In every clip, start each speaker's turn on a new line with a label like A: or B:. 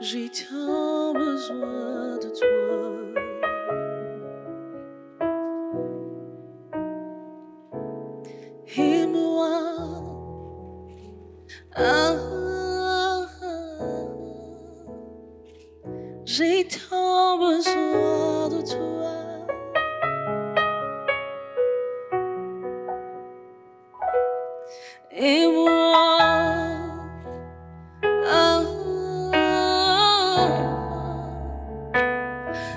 A: J'ai tant besoin de toi. Et moi, j'ai tant besoin de toi. Et moi,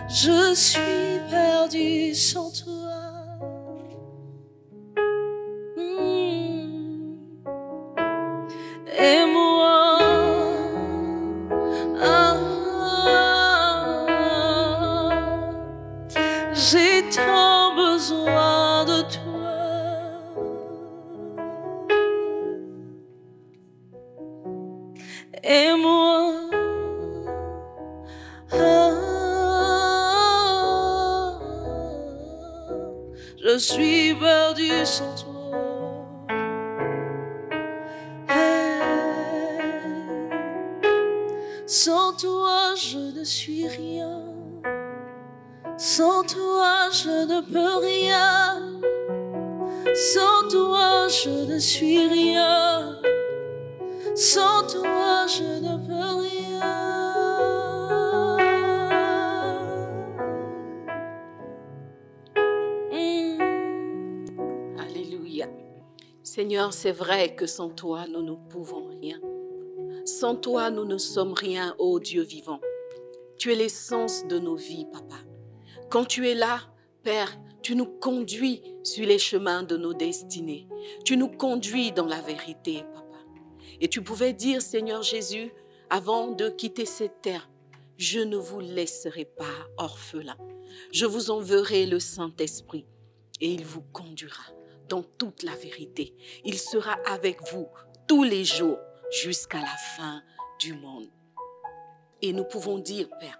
A: je suis perdu sans toi. Et moi, j'ai tant besoin de toi. Et moi, je suis perdu sans toi. Sans toi, je ne suis rien. Sans toi, je ne peux rien. Sans toi, je ne suis rien. Sans toi, je ne peux rien.
B: Alléluia. Seigneur, c'est vrai que sans toi, nous ne pouvons rien. Sans toi, nous ne sommes rien, ô Dieu vivant. Tu es l'essence de nos vies, Papa. Quand tu es là, Père, tu nous conduis sur les chemins de nos destinées. Tu nous conduis dans la vérité, Papa. Et tu pouvais dire, Seigneur Jésus, avant de quitter cette terre, je ne vous laisserai pas orphelin. Je vous enverrai le Saint-Esprit et il vous conduira dans toute la vérité. Il sera avec vous tous les jours jusqu'à la fin du monde. Et nous pouvons dire, Père,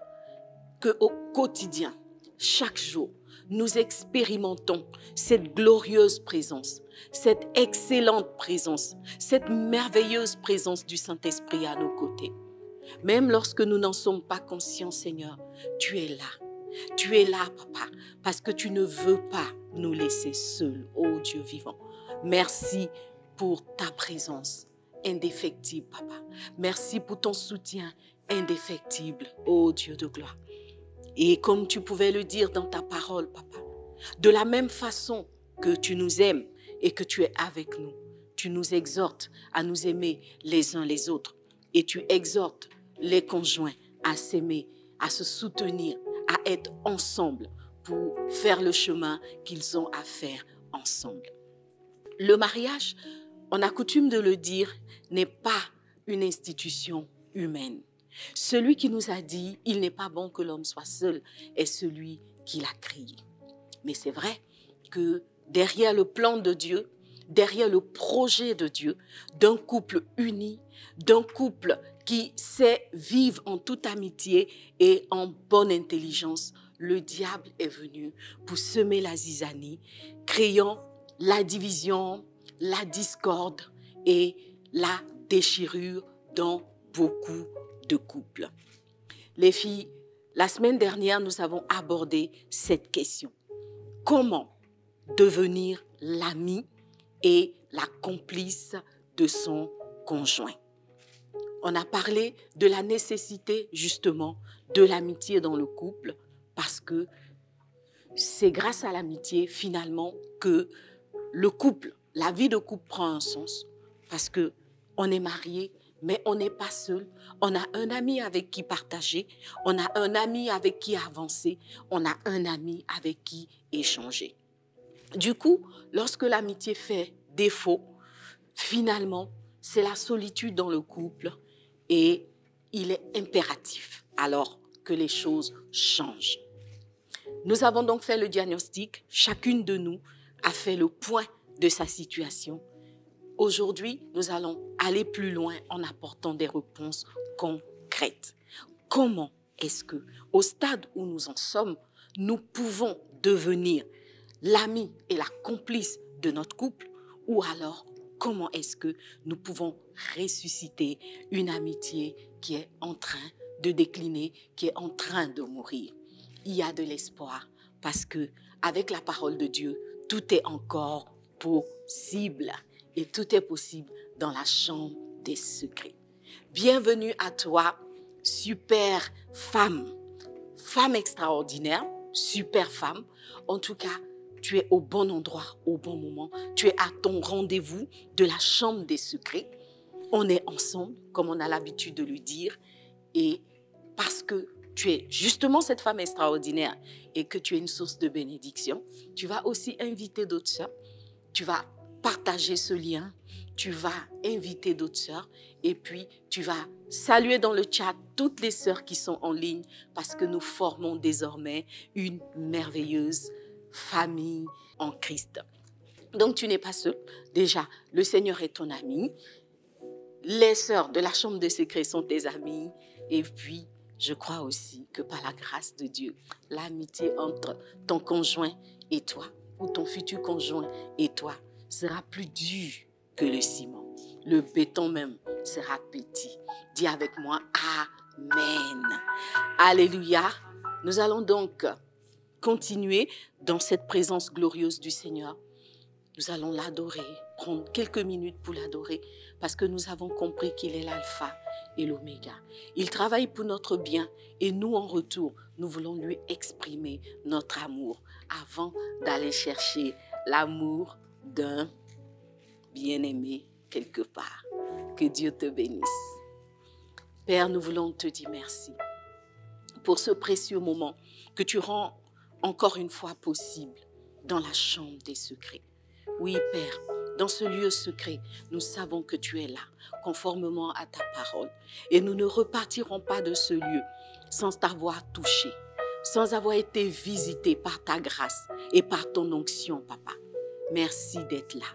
B: qu'au quotidien, chaque jour, nous expérimentons cette glorieuse présence, cette excellente présence, cette merveilleuse présence du Saint-Esprit à nos côtés. Même lorsque nous n'en sommes pas conscients, Seigneur, tu es là. Tu es là, Papa, parce que tu ne veux pas nous laisser seuls, ô Dieu vivant. Merci pour ta présence indéfectible, Papa. Merci pour ton soutien indéfectible, ô Dieu de gloire. Et comme tu pouvais le dire dans ta parole, Papa, de la même façon que tu nous aimes et que tu es avec nous, tu nous exhortes à nous aimer les uns les autres et tu exhortes les conjoints à s'aimer, à se soutenir, à être ensemble pour faire le chemin qu'ils ont à faire ensemble. Le mariage, on a coutume de le dire, n'est pas une institution humaine. Celui qui nous a dit « il n'est pas bon que l'homme soit seul » est celui qui l'a créé. Mais c'est vrai que derrière le plan de Dieu, derrière le projet de Dieu, d'un couple uni, d'un couple qui sait vivre en toute amitié et en bonne intelligence, le diable est venu pour semer la zizanie, créant la division, la discorde et la déchirure dans beaucoup de couples. Les filles, la semaine dernière, nous avons abordé cette question. Comment devenir l'ami et la complice de son conjoint? On a parlé de la nécessité, justement, de l'amitié dans le couple parce que c'est grâce à l'amitié, finalement, que le couple, la vie de couple prend un sens parce qu'on est marié, mais on n'est pas seul. On a un ami avec qui partager, on a un ami avec qui avancer, on a un ami avec qui échanger. Du coup, lorsque l'amitié fait défaut, finalement, c'est la solitude dans le couple et il est impératif alors que les choses changent. Nous avons donc fait le diagnostic, chacune de nous a fait le point de sa situation. Aujourd'hui, nous allons aller plus loin en apportant des réponses concrètes. Comment est-ce que, au stade où nous en sommes, nous pouvons devenir l'ami et la complice de notre couple? Ou alors, comment est-ce que nous pouvons ressusciter une amitié qui est en train de décliner, qui est en train de mourir. Il y a de l'espoir parce que avec la parole de Dieu, tout est encore possible et tout est possible dans la chambre des secrets. Bienvenue à toi, super femme, femme extraordinaire, super femme. En tout cas, tu es au bon endroit, au bon moment. Tu es à ton rendez-vous de la chambre des secrets. On est ensemble, comme on a l'habitude de le dire. Et parce que tu es justement cette femme extraordinaire et que tu es une source de bénédiction, tu vas aussi inviter d'autres sœurs. Tu vas partager ce lien. Tu vas inviter d'autres sœurs. Et puis, tu vas saluer dans le chat toutes les sœurs qui sont en ligne parce que nous formons désormais une merveilleuse famille en Christ. Donc, tu n'es pas seul. Déjà, le Seigneur est ton ami. Les sœurs de la chambre des secrets sont tes amies. Et puis, je crois aussi que par la grâce de Dieu, l'amitié entre ton conjoint et toi, ou ton futur conjoint et toi, sera plus dure que le ciment. Le béton même sera petit. Dis avec moi, Amen. Alléluia. Nous allons donc continuer dans cette présence glorieuse du Seigneur. Nous allons l'adorer, prendre quelques minutes pour l'adorer parce que nous avons compris qu'il est l'alpha et l'oméga. Il travaille pour notre bien et nous, en retour, nous voulons lui exprimer notre amour avant d'aller chercher l'amour d'un bien-aimé quelque part. Que Dieu te bénisse. Père, nous voulons te dire merci pour ce précieux moment que tu rends encore une fois possible dans la chambre des secrets. Oui, Père, dans ce lieu secret, nous savons que tu es là, conformément à ta parole. Et nous ne repartirons pas de ce lieu sans t'avoir touché, sans avoir été visité par ta grâce et par ton onction, Papa. Merci d'être là.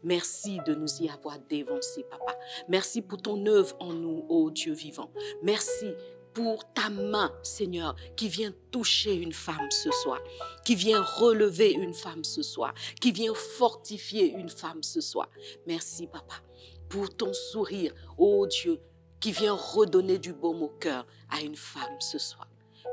B: Merci de nous y avoir dévancé, Papa. Merci pour ton œuvre en nous, ô Dieu vivant. Merci pour ta main, Seigneur, qui vient toucher une femme ce soir, qui vient relever une femme ce soir, qui vient fortifier une femme ce soir. Merci, Papa, pour ton sourire, ô Dieu, qui vient redonner du baume au cœur à une femme ce soir.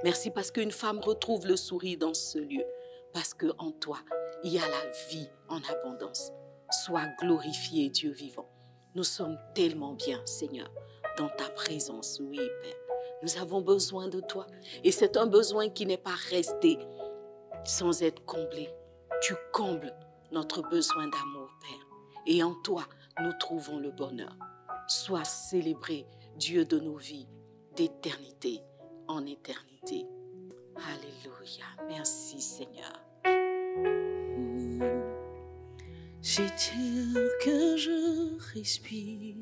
B: Merci parce qu'une femme retrouve le sourire dans ce lieu, parce qu'en toi, il y a la vie en abondance. Sois glorifié, Dieu vivant. Nous sommes tellement bien, Seigneur, dans ta présence, oui, Père. Nous avons besoin de toi et c'est un besoin qui n'est pas resté sans être comblé. Tu combles notre besoin d'amour, Père. Et en toi, nous trouvons le bonheur. Sois célébré, Dieu de nos vies, d'éternité en éternité. Alléluia. Merci, Seigneur.
A: C'est tel que je respire.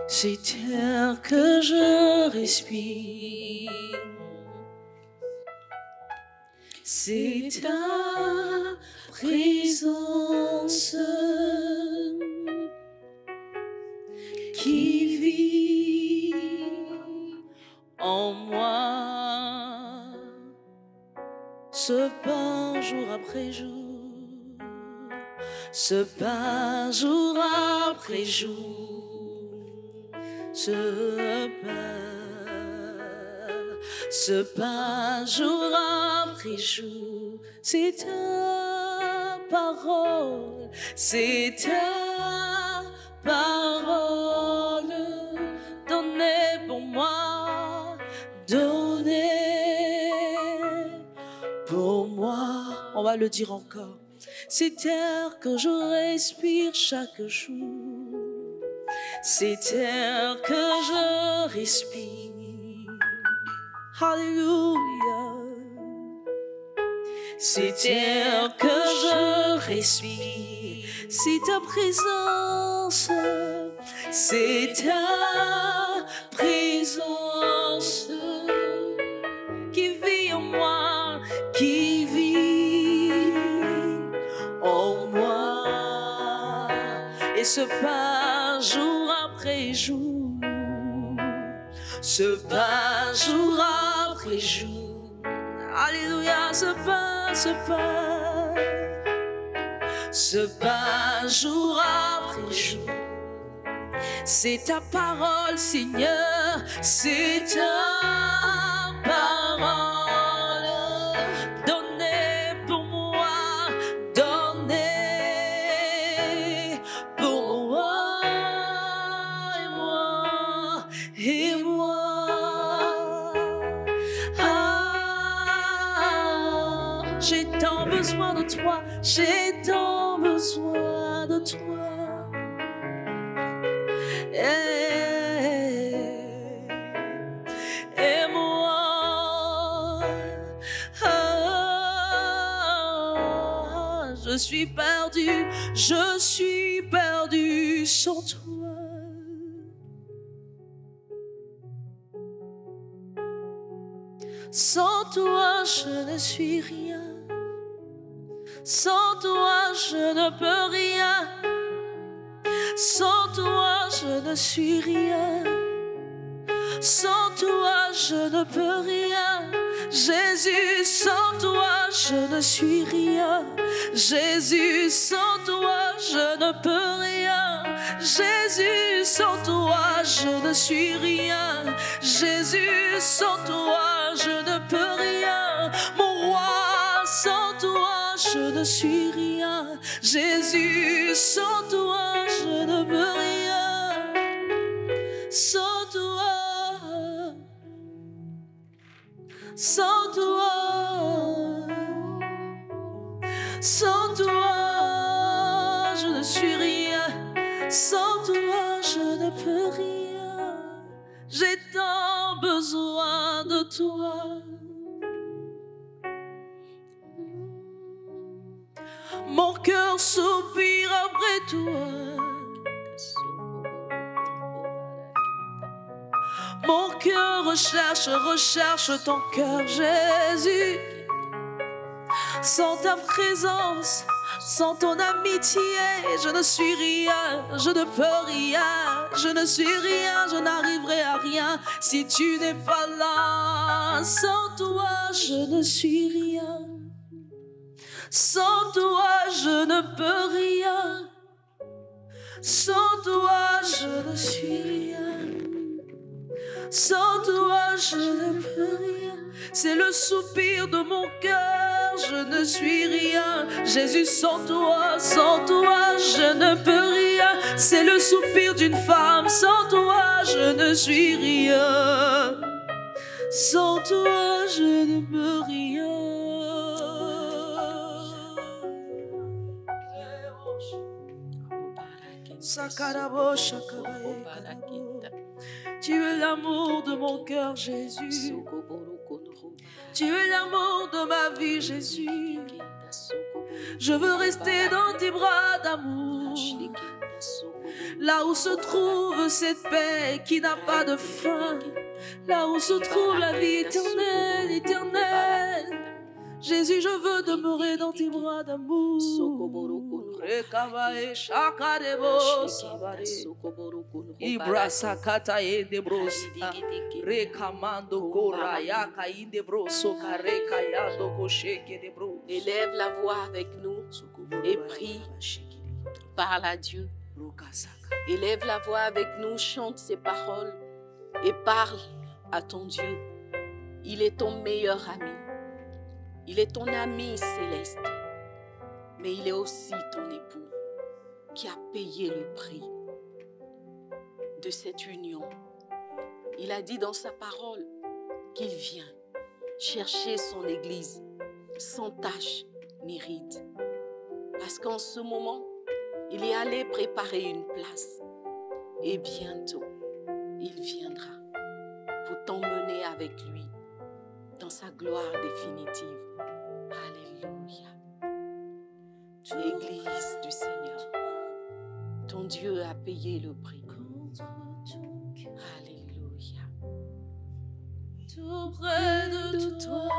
A: C'est tel que je respire. C'est ta présence qui vit en moi. Ce pain jour après jour, ce pain jour après jour. Ce pain jour après jour, c'est ta parole, c'est ta parole, donnée pour moi, donnée pour moi. On va le dire encore, c'est air que je respire chaque jour. C'est air que je respire. Alléluia. C'est air que je respire. C'est ta présence. C'est ta présence qui vit en moi, qui vit en moi. Et ce pain jour après jour, ce pain jour après jour. Alléluia, ce pain, ce pain, ce pain jour après jour. C'est ta parole, Seigneur, c'est ta parole. Donnez pour moi, donnez pour moi, et moi, et moi. Ah, j'ai tant besoin de toi, j'ai tant besoin de toi. Et moi, je suis perdu sans toi. Sans toi, je ne suis rien. Sans toi, je ne peux rien. Sans toi, je ne suis rien. Sans toi, je ne peux rien. Jésus, sans toi, je ne suis rien. Jésus, sans toi, je ne peux rien. Jésus, sans toi, je ne suis rien. Jésus, sans toi, je ne peux rien. Mon roi, sans toi, je ne suis rien. Jésus, sans toi, je ne peux rien. Sans toi, sans toi, sans toi, je ne suis rien. Sans toi, je ne peux rien. J'ai tant besoin de toi. Mon cœur soupire après toi. Mon cœur recherche ton cœur, Jésus. Sans ta présence, sans ton amitié, je ne suis rien, je ne peux rien, je ne suis rien, je n'arriverai à rien si tu n'es pas là. Sans toi, je ne suis rien. Sans toi, je ne peux rien. Sans toi, je ne suis rien. Sans toi, je ne peux rien. C'est le soupir de mon cœur, je ne suis rien. Jésus, sans toi, je ne peux rien. C'est le soupir d'une femme, sans toi, je ne suis rien. Sans toi, je ne peux rien. Tu es l'amour de mon cœur, Jésus. Tu es l'amour de ma vie, Jésus. Je veux rester dans tes bras d'amour. Là où se trouve cette paix qui n'a pas de fin. Là où se trouve la vie éternelle, éternelle. Jésus, je veux demeurer dans tes bras d'amour.
B: Élève la voix avec nous et prie. Parle à Dieu. Élève la voix avec nous, chante ses paroles et parle à ton Dieu. Il est ton meilleur ami. Il est ton ami céleste, mais il est aussi ton époux qui a payé le prix de cette union. Il a dit dans sa parole qu'il vient chercher son Église sans tache ni ride. Parce qu'en ce moment, il est allé préparer une place. Et bientôt, il viendra pour t'emmener avec lui dans sa gloire définitive. Alléluia. Église du Seigneur, ton Dieu a payé le prix. Alléluia.
A: Tout près de toi,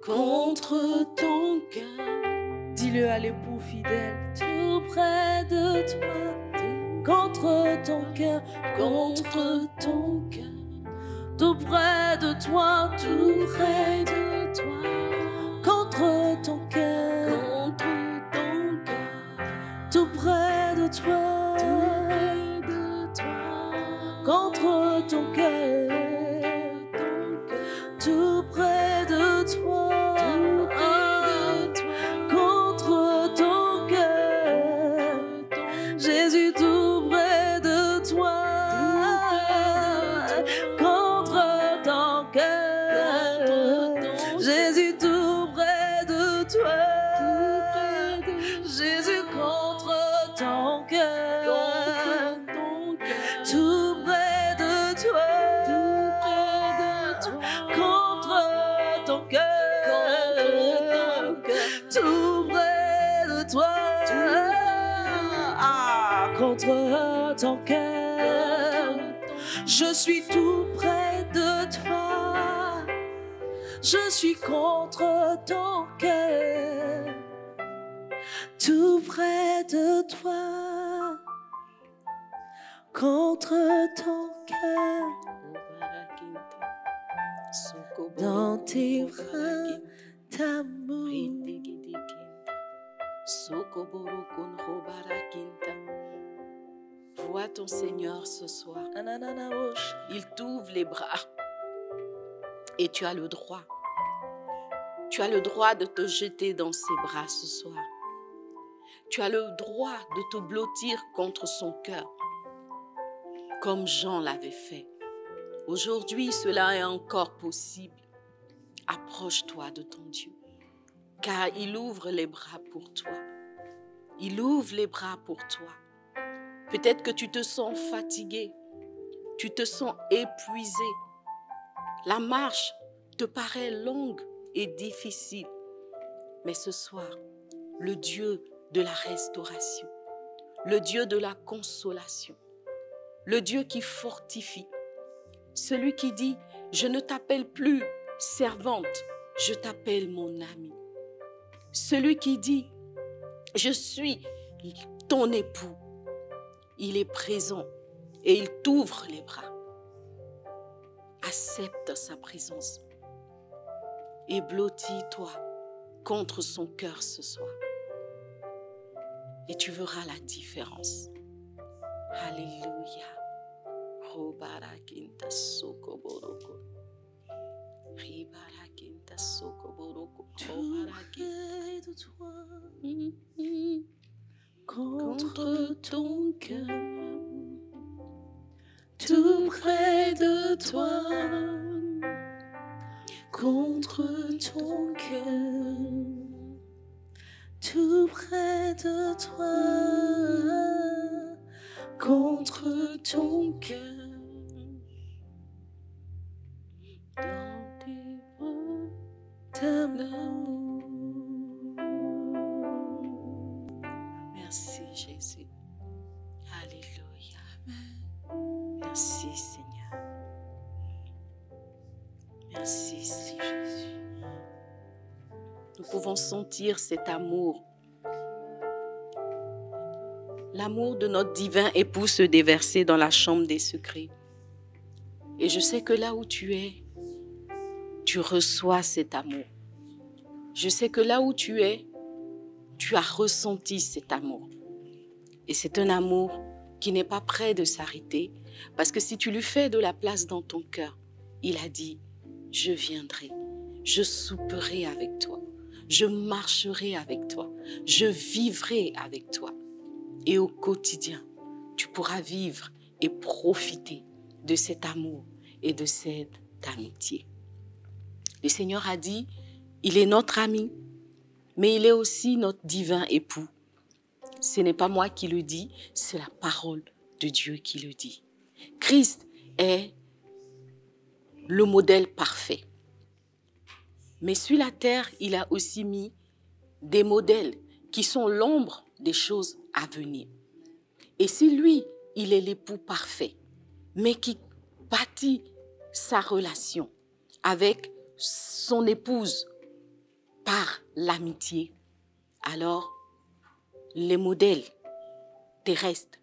A: contre ton cœur. Dis-le à l'époux fidèle. Tout près de toi, contre ton cœur, contre ton cœur. Tout près de toi, tout près de toi, contre ton cœur, tout près de toi, contre ton cœur, tout près de toi, contre ton cœur, Jésus, tout près de toi, contre ton cœur, Jésus, tout près de toi, Jésus, contre ton cœur, tout près de toi, contre ton cœur, tout près de toi, contre ton cœur, je suis tout près de toi, je suis contre ton cœur, tout près de toi, contre ton cœur, dans tes bras d'amour.
B: Vois ton Seigneur ce soir. Il t'ouvre les bras. Et tu as le droit. Tu as le droit de te jeter dans ses bras ce soir. Tu as le droit de te blottir contre son cœur, comme Jean l'avait fait. Aujourd'hui, cela est encore possible. Approche-toi de ton Dieu, car il ouvre les bras pour toi. Il ouvre les bras pour toi. Peut-être que tu te sens fatigué, tu te sens épuisé. La marche te paraît longue et difficile. Mais ce soir, le Dieu de la restauration, le Dieu de la consolation, le Dieu qui fortifie, celui qui dit « Je ne t'appelle plus servante, je t'appelle mon ami ». Celui qui dit « Je suis ton époux ». Il est présent et il t'ouvre les bras. Accepte sa présence et blottis-toi contre son cœur ce soir. Et tu verras la différence. Alléluia. Robarakinta sokoboroko. Ribarakinta sokoboroko.
A: Tout près de toi, contre ton cœur, tout près de toi, contre ton cœur, tout près de toi, contre ton cœur, dans tes bras d'amour.
B: Merci Jésus. Alléluia. Merci Seigneur. Merci Seigneur. Nous pouvons sentir cet amour. L'amour de notre divin époux se déverser dans la chambre des secrets. Et je sais que là où tu es, tu reçois cet amour. Je sais que là où tu es, tu as ressenti cet amour. Et c'est un amour qui n'est pas prêt de s'arrêter. Parce que si tu lui fais de la place dans ton cœur, il a dit, je viendrai, je souperai avec toi, je marcherai avec toi, je vivrai avec toi. Et au quotidien, tu pourras vivre et profiter de cet amour et de cette amitié. Le Seigneur a dit, il est notre ami, mais il est aussi notre divin époux. Ce n'est pas moi qui le dis, c'est la parole de Dieu qui le dit. Christ est le modèle parfait. Mais sur la terre, il a aussi mis des modèles qui sont l'ombre des choses à venir. Et si lui, il est l'époux parfait, mais qui bâtit sa relation avec son épouse par l'amitié, alors les modèles terrestres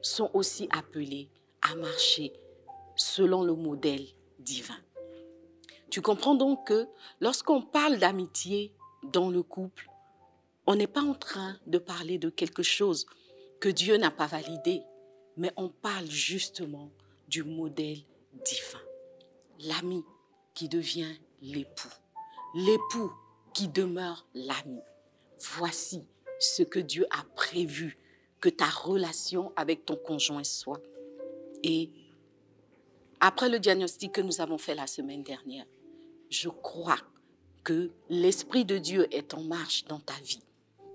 B: sont aussi appelés à marcher selon le modèle divin. Tu comprends donc que lorsqu'on parle d'amitié dans le couple, on n'est pas en train de parler de quelque chose que Dieu n'a pas validé, mais on parle justement du modèle divin. L'ami qui devient l'époux. L'époux qui demeure l'ami. Voici ce que Dieu a prévu que ta relation avec ton conjoint soit. Et après le diagnostic que nous avons fait la semaine dernière, je crois que l'Esprit de Dieu est en marche dans ta vie,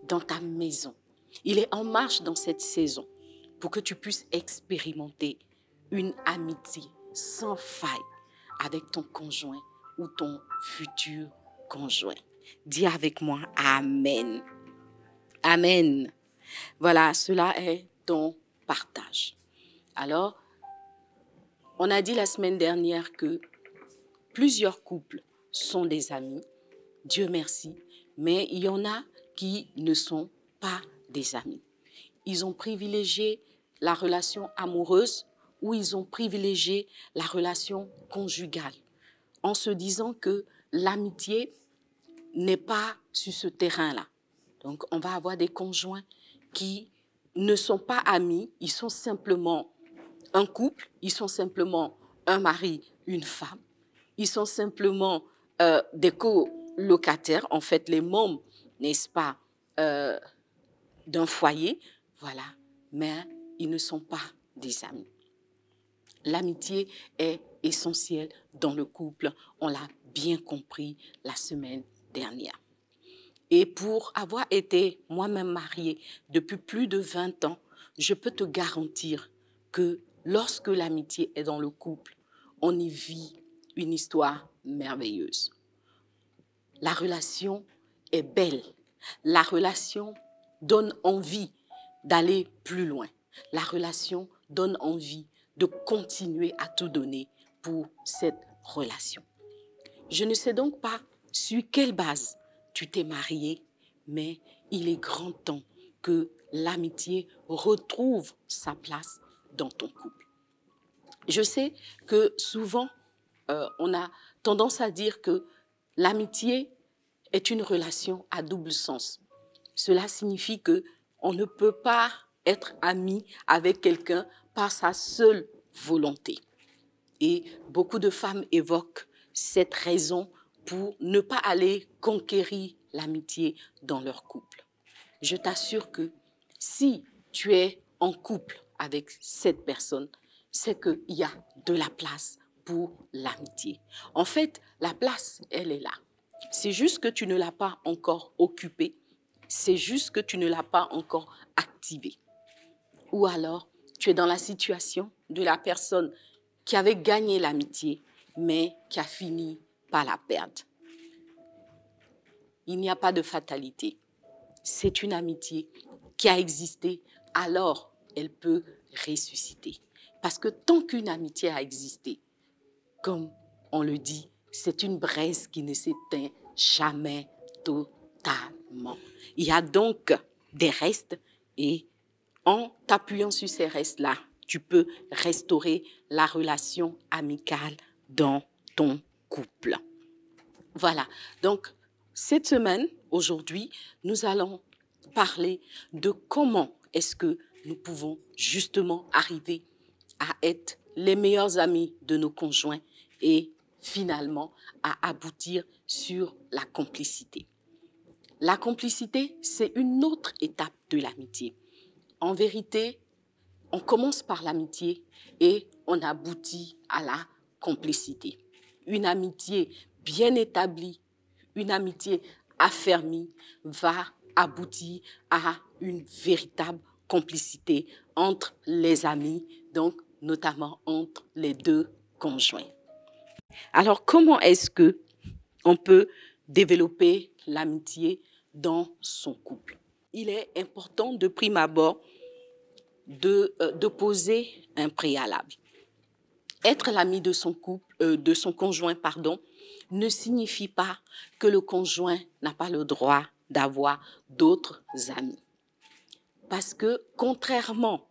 B: dans ta maison. Il est en marche dans cette saison pour que tu puisses expérimenter une amitié sans faille avec ton conjoint ou ton futur conjoint. Dis avec moi, Amen. Amen. Voilà, cela est ton partage. Alors, on a dit la semaine dernière que plusieurs couples sont des amis, Dieu merci, mais il y en a qui ne sont pas des amis. Ils ont privilégié la relation amoureuse ou ils ont privilégié la relation conjugale en se disant que l'amitié n'est pas sur ce terrain-là. Donc, on va avoir des conjoints qui ne sont pas amis, ils sont simplement un couple, ils sont simplement un mari, une femme, ils sont simplement des colocataires, en fait les membres, n'est-ce pas, d'un foyer, voilà, mais ils ne sont pas des amis. L'amitié est essentielle dans le couple, on l'a bien compris la semaine dernière. Et pour avoir été moi-même mariée depuis plus de 20 ans, je peux te garantir que lorsque l'amitié est dans le couple, on y vit une histoire merveilleuse. La relation est belle. La relation donne envie d'aller plus loin. La relation donne envie de continuer à tout donner pour cette relation. Je ne sais donc pas sur quelle base tu t'es marié, mais il est grand temps que l'amitié retrouve sa place dans ton couple. Je sais que souvent, on a tendance à dire que l'amitié est une relation à double sens. Cela signifie qu'on ne peut pas être ami avec quelqu'un par sa seule volonté. Et beaucoup de femmes évoquent cette raison pour ne pas aller conquérir l'amitié dans leur couple. Je t'assure que si tu es en couple avec cette personne, c'est qu'il y a de la place pour l'amitié. En fait, la place, elle est là. C'est juste que tu ne l'as pas encore occupée. C'est juste que tu ne l'as pas encore activée. Ou alors, tu es dans la situation de la personne qui avait gagné l'amitié, mais qui a fini par la perdre. Il n'y a pas de fatalité. C'est une amitié qui a existé, alors elle peut ressusciter. Parce que tant qu'une amitié a existé, comme on le dit, c'est une braise qui ne s'éteint jamais totalement. Il y a donc des restes et en t'appuyant sur ces restes-là, tu peux restaurer la relation amicale dans ton couple. Voilà, donc cette semaine, aujourd'hui, nous allons parler de comment est-ce que nous pouvons justement arriver à être les meilleurs amis de nos conjoints et finalement à aboutir sur la complicité. La complicité, c'est une autre étape de l'amitié. En vérité, on commence par l'amitié et on aboutit à la complicité. Une amitié bien établie, une amitié affermie va aboutir à une véritable complicité entre les amis, donc notamment entre les deux conjoints. Alors, comment est-ce que on peut développer l'amitié dans son couple? Il est important de prime abord de poser un préalable. Être l'ami de son couple, de son conjoint, ne signifie pas que le conjoint n'a pas le droit d'avoir d'autres amis. Parce que contrairement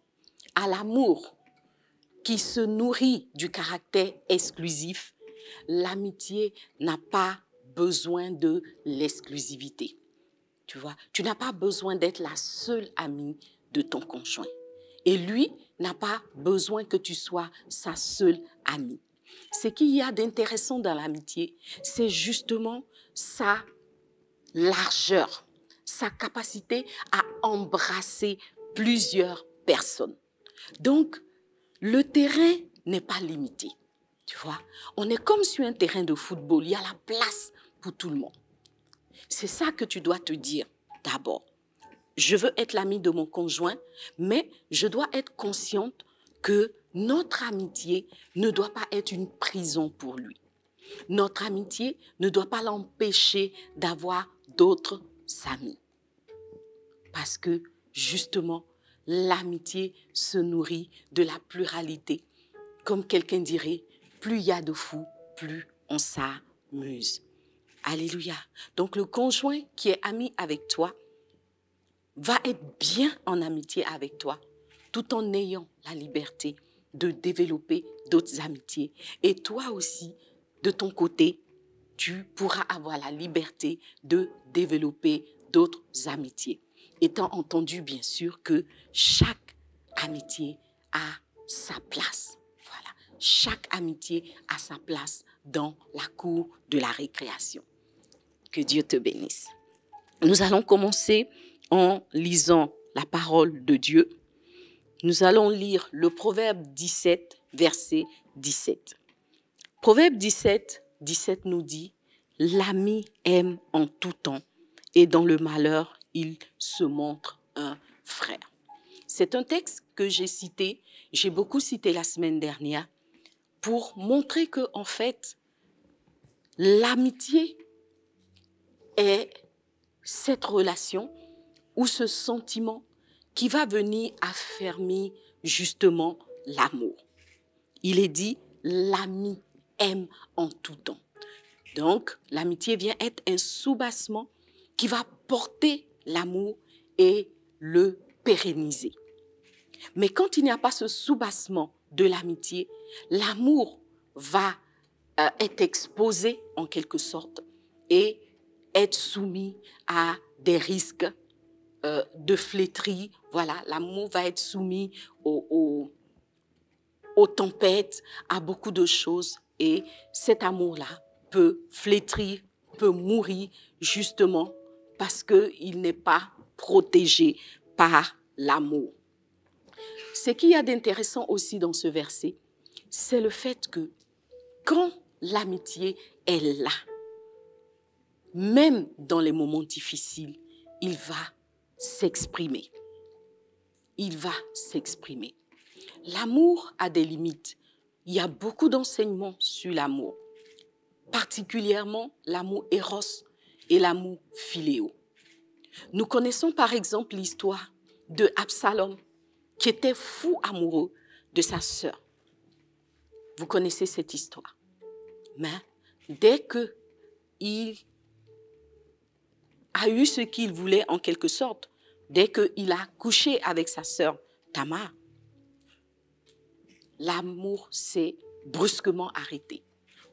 B: à l'amour qui se nourrit du caractère exclusif, l'amitié n'a pas besoin de l'exclusivité. Tu vois, tu n'as pas besoin d'être la seule amie de ton conjoint. Et lui n'a pas besoin que tu sois sa seule amie. Ce qu'il y a d'intéressant dans l'amitié, c'est justement sa largeur, sa capacité à embrasser plusieurs personnes. Donc, le terrain n'est pas limité. Tu vois, on est comme sur un terrain de football, il y a la place pour tout le monde. C'est ça que tu dois te dire d'abord. Je veux être l'ami de mon conjoint, mais je dois être consciente que notre amitié ne doit pas être une prison pour lui. Notre amitié ne doit pas l'empêcher d'avoir d'autres amis. Parce que, justement, l'amitié se nourrit de la pluralité. Comme quelqu'un dirait, plus il y a de fous, plus on s'amuse. Alléluia. Donc, le conjoint qui est ami avec toi va être bien en amitié avec toi, tout en ayant la liberté de développer d'autres amitiés. Et toi aussi, de ton côté, tu pourras avoir la liberté de développer d'autres amitiés. Étant entendu, bien sûr, que chaque amitié a sa place. Voilà. Chaque amitié a sa place dans la cour de la récréation. Que Dieu te bénisse. Nous allons commencer en lisant la parole de Dieu. Nous allons lire le Proverbe 17, verset 17. Proverbe 17, 17 nous dit « L'ami aime en tout temps, et dans le malheur, il se montre un frère. » C'est un texte que j'ai beaucoup cité la semaine dernière, pour montrer que, en fait, l'amitié est cette relation ou ce sentiment qui va venir affermir justement l'amour. Il est dit, l'ami aime en tout temps. Donc, l'amitié vient être un soubassement qui va porter l'amour et le pérenniser. Mais quand il n'y a pas ce soubassement de l'amitié, l'amour va être exposé en quelque sorte et être soumis à des risques de flétrie. Voilà, l'amour va être soumis aux tempêtes, à beaucoup de choses. Et cet amour-là peut flétrir, peut mourir justement parce qu'il n'est pas protégé par l'amour. Ce qu'il y a d'intéressant aussi dans ce verset, c'est le fait que quand l'amitié est là, même dans les moments difficiles, il va s'exprimer. Il va s'exprimer. L'amour a des limites. Il y a beaucoup d'enseignements sur l'amour, particulièrement l'amour éros et l'amour philéo. Nous connaissons par exemple l'histoire de Absalom, qui était fou amoureux de sa sœur. Vous connaissez cette histoire. Mais dès qu'il a eu ce qu'il voulait en quelque sorte, dès qu'il a couché avec sa sœur Tamar, l'amour s'est brusquement arrêté.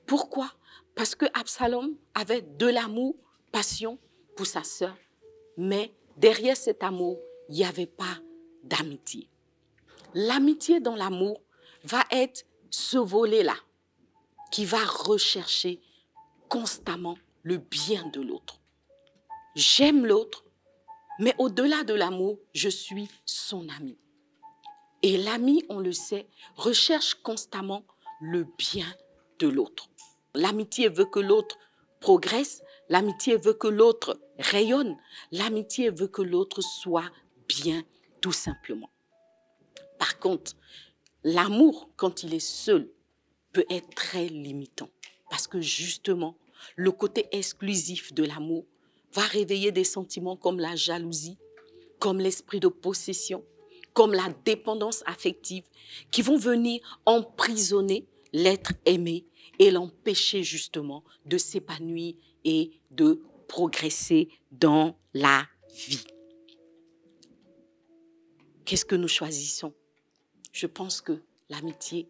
B: Pourquoi? Parce que Absalom avait de l'amour, passion pour sa sœur, mais derrière cet amour, il n'y avait pas d'amitié. L'amitié dans l'amour va être ce volet-là qui va rechercher constamment le bien de l'autre. J'aime l'autre, mais au-delà de l'amour, je suis son ami. Et l'ami, on le sait, recherche constamment le bien de l'autre. L'amitié veut que l'autre progresse, l'amitié veut que l'autre rayonne, l'amitié veut que l'autre soit bien, tout simplement. Par contre, l'amour, quand il est seul, peut être très limitant. Parce que justement, le côté exclusif de l'amour va réveiller des sentiments comme la jalousie, comme l'esprit de possession, comme la dépendance affective, qui vont venir emprisonner l'être aimé et l'empêcher justement de s'épanouir et de progresser dans la vie. Qu'est-ce que nous choisissons? Je pense que l'amitié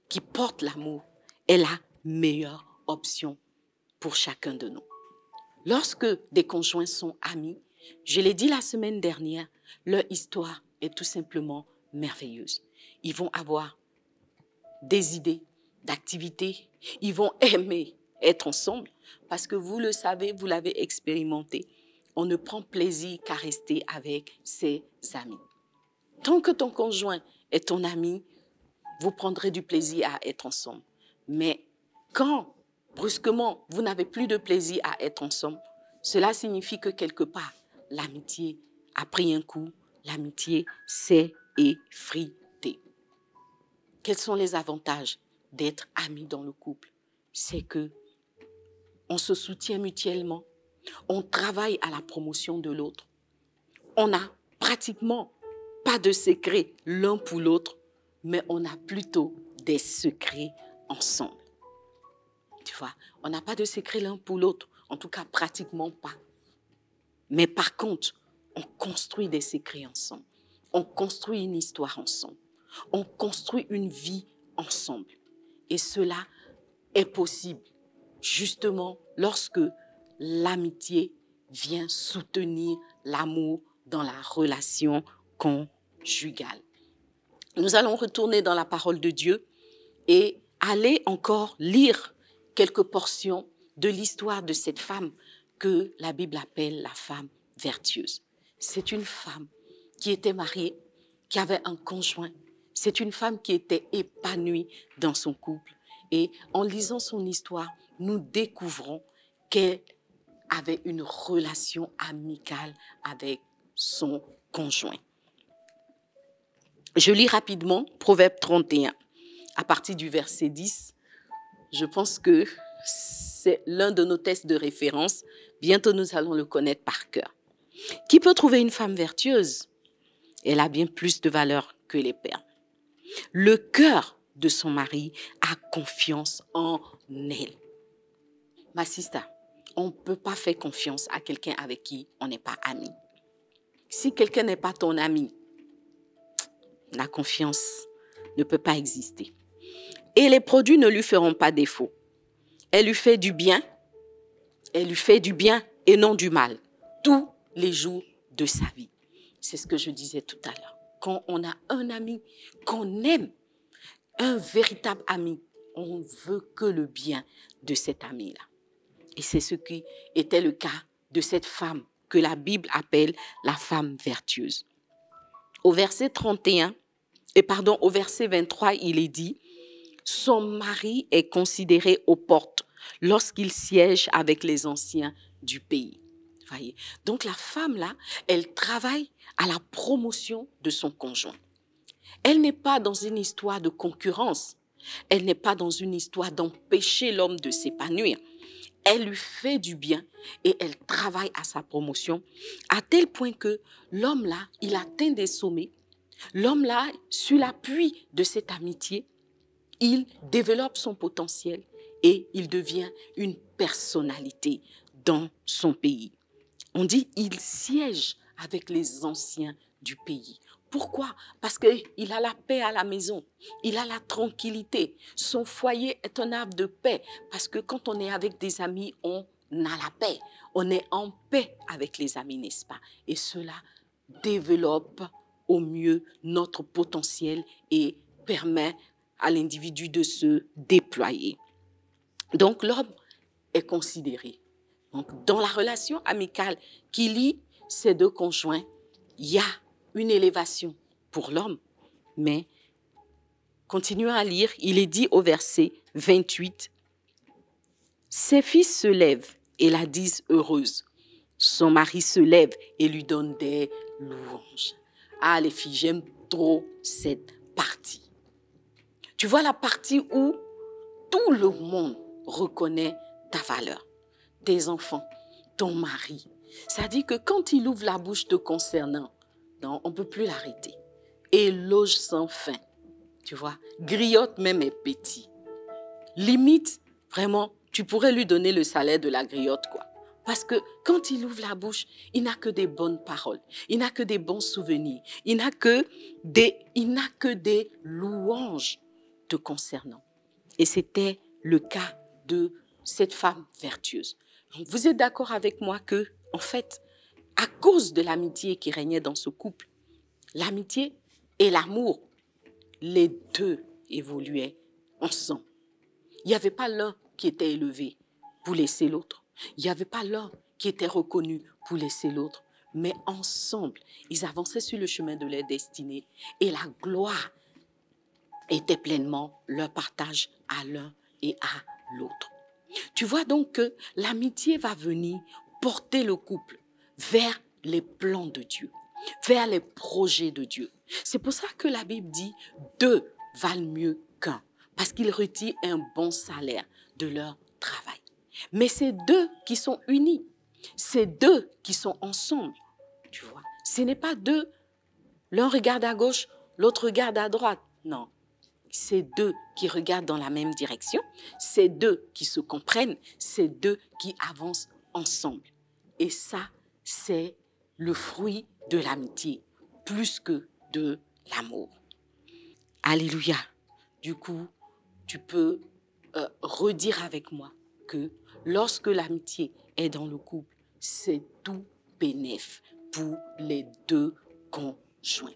B: qui porte l'amour est la meilleure option pour chacun de nous. Lorsque des conjoints sont amis, je l'ai dit la semaine dernière, leur histoire est tout simplement merveilleuse. Ils vont avoir des idées, d'activités. Ils vont aimer être ensemble parce que vous le savez, vous l'avez expérimenté. On ne prend plaisir qu'à rester avec ses amis. Tant que ton conjoint est ton ami, vous prendrez du plaisir à être ensemble. Mais quand, brusquement, vous n'avez plus de plaisir à être ensemble, cela signifie que quelque part, l'amitié a pris un coup, l'amitié s'est effritée. Quels sont les avantages d'être amis dans le couple? C'est que on se soutient mutuellement, on travaille à la promotion de l'autre, on n'a pratiquement pas de secrets l'un pour l'autre, mais on a plutôt des secrets ensemble. Tu vois, on n'a pas de secrets l'un pour l'autre, en tout cas pratiquement pas. Mais par contre, on construit des secrets ensemble, on construit une histoire ensemble, on construit une vie ensemble. Et cela est possible justement lorsque l'amitié vient soutenir l'amour dans la relation conjugale. Nous allons retourner dans la parole de Dieu et aller encore lire quelques portions de l'histoire de cette femme que la Bible appelle la femme vertueuse. C'est une femme qui était mariée, qui avait un conjoint. C'est une femme qui était épanouie dans son couple. Et en lisant son histoire, nous découvrons qu'elle avait une relation amicale avec son conjoint. Je lis rapidement Proverbe 31, à partir du verset 10. Je pense que c'est l'un de nos tests de référence. Bientôt, nous allons le connaître par cœur. Qui peut trouver une femme vertueuse? Elle a bien plus de valeur que les perles. Le cœur de son mari a confiance en elle. Ma sister, on ne peut pas faire confiance à quelqu'un avec qui on n'est pas ami. Si quelqu'un n'est pas ton ami, la confiance ne peut pas exister. Et les produits ne lui feront pas défaut. Elle lui fait du bien et non du mal, tous les jours de sa vie. C'est ce que je disais tout à l'heure. Quand on a un ami qu'on aime, un véritable ami, on veut que le bien de cet ami-là. Et c'est ce qui était le cas de cette femme que la Bible appelle la femme vertueuse. Au verset 23, il est dit « Son mari est considéré aux portes lorsqu'il siège avec les anciens du pays. » Voyez. Donc la femme-là, elle travaille à la promotion de son conjoint. Elle n'est pas dans une histoire de concurrence. Elle n'est pas dans une histoire d'empêcher l'homme de s'épanouir. Elle lui fait du bien et elle travaille à sa promotion à tel point que l'homme-là, il atteint des sommets. L'homme-là, sur l'appui de cette amitié, il développe son potentiel et il devient une personnalité dans son pays. On dit il siège avec les anciens du pays. Pourquoi? Parce qu'il a la paix à la maison, il a la tranquillité. Son foyer est un havre de paix parce que quand on est avec des amis, on a la paix. On est en paix avec les amis, n'est-ce pas? Et cela développe au mieux notre potentiel et permet à l'individu de se déployer. Donc l'homme est considéré. Donc, dans la relation amicale qui lie ces deux conjoints, il y a une élévation pour l'homme. Mais, continuons à lire, il est dit au verset 28, « Ses fils se lèvent et la disent heureuse. Son mari se lève et lui donne des louanges. » Ah les filles, j'aime trop cette partie. Tu vois la partie où tout le monde reconnaît ta valeur. Tes enfants, ton mari. Ça dit que quand il ouvre la bouche te concernant, non, on ne peut plus l'arrêter. Éloge sans fin. Tu vois, griotte même est petit. Limite, vraiment, tu pourrais lui donner le salaire de la griotte, quoi. Parce que quand il ouvre la bouche, il n'a que des bonnes paroles. Il n'a que des bons souvenirs. Il n'a que des louanges te concernant. Et c'était le cas de cette femme vertueuse. Donc, vous êtes d'accord avec moi que, en fait, à cause de l'amitié qui régnait dans ce couple, L'amitié et l'amour, les deux évoluaient ensemble. Il n'y avait pas l'un qui était élevé pour laisser l'autre. Il n'y avait pas l'un qui était reconnu pour laisser l'autre. Mais ensemble, ils avançaient sur le chemin de leur destinée et la gloire était pleinement leur partage à l'un et à l'autre. Tu vois donc que l'amitié va venir porter le couple vers les plans de Dieu, vers les projets de Dieu. C'est pour ça que la Bible dit « deux valent mieux qu'un » parce qu'ils retirent un bon salaire de leur travail. Mais c'est deux qui sont unis, c'est deux qui sont ensemble, tu vois. Ce n'est pas deux, l'un regarde à gauche, l'autre regarde à droite, non. C'est deux qui regardent dans la même direction, c'est deux qui se comprennent, c'est deux qui avancent ensemble. Et ça, c'est le fruit de l'amitié, plus que de l'amour. Alléluia. Du coup, tu peux redire avec moi que lorsque l'amitié est dans le couple, c'est tout bénéf pour les deux conjoints.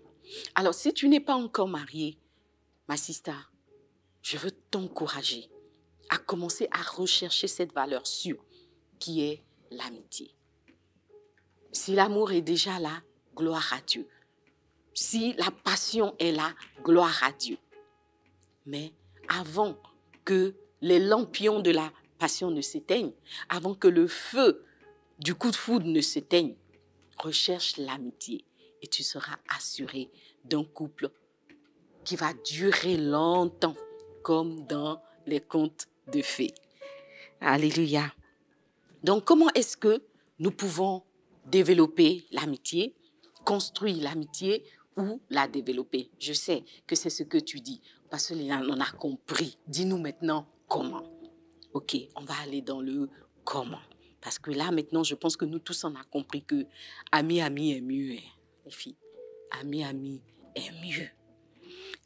B: Alors, si tu n'es pas encore marié, ma sister, je veux t'encourager à commencer à rechercher cette valeur sûre qui est l'amitié. Si l'amour est déjà là, gloire à Dieu. Si la passion est là, gloire à Dieu. Mais avant que les lampions de la passion ne s'éteignent, avant que le feu du coup de foudre ne s'éteigne, recherche l'amitié et tu seras assuré d'un couple qui va durer longtemps, comme dans les contes de fées. Alléluia. Donc, comment est-ce que nous pouvons développer l'amitié, construire l'amitié ou la développer? Je sais que c'est ce que tu dis, parce qu'on a compris. Dis-nous maintenant comment. Ok, on va aller dans le comment. Parce que là, maintenant, je pense que nous tous, on a compris que ami est mieux, hein, les filles. Ami est mieux.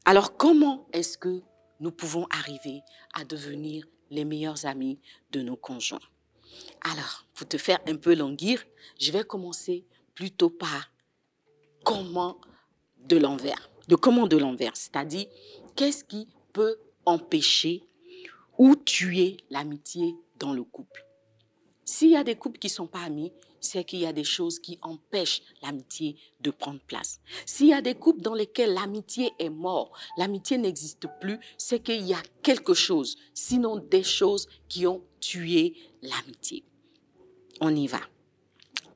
B: Alors, comment est-ce que nous pouvons arriver à devenir les meilleurs amis de nos conjoints? Alors, pour te faire un peu languir, je vais commencer plutôt par comment de l'envers. C'est-à-dire, qu'est-ce qui peut empêcher ou tuer l'amitié dans le couple? S'il y a des couples qui ne sont pas amis, c'est qu'il y a des choses qui empêchent l'amitié de prendre place. S'il y a des couples dans lesquels l'amitié est morte, l'amitié n'existe plus, c'est qu'il y a quelque chose, sinon des choses qui ont tué l'amitié. On y va.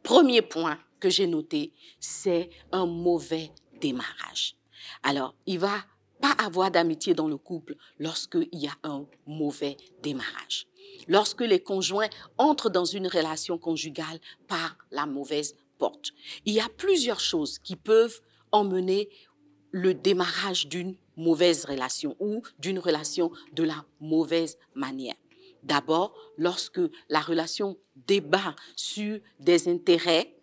B: Premier point que j'ai noté, c'est un mauvais démarrage. Alors, il ne va pas avoir d'amitié dans le couple lorsqu'il y a un mauvais démarrage. Lorsque les conjoints entrent dans une relation conjugale par la mauvaise porte. Il y a plusieurs choses qui peuvent emmener le démarrage d'une mauvaise relation ou d'une relation de la mauvaise manière. D'abord, lorsque la relation débat sur des intérêts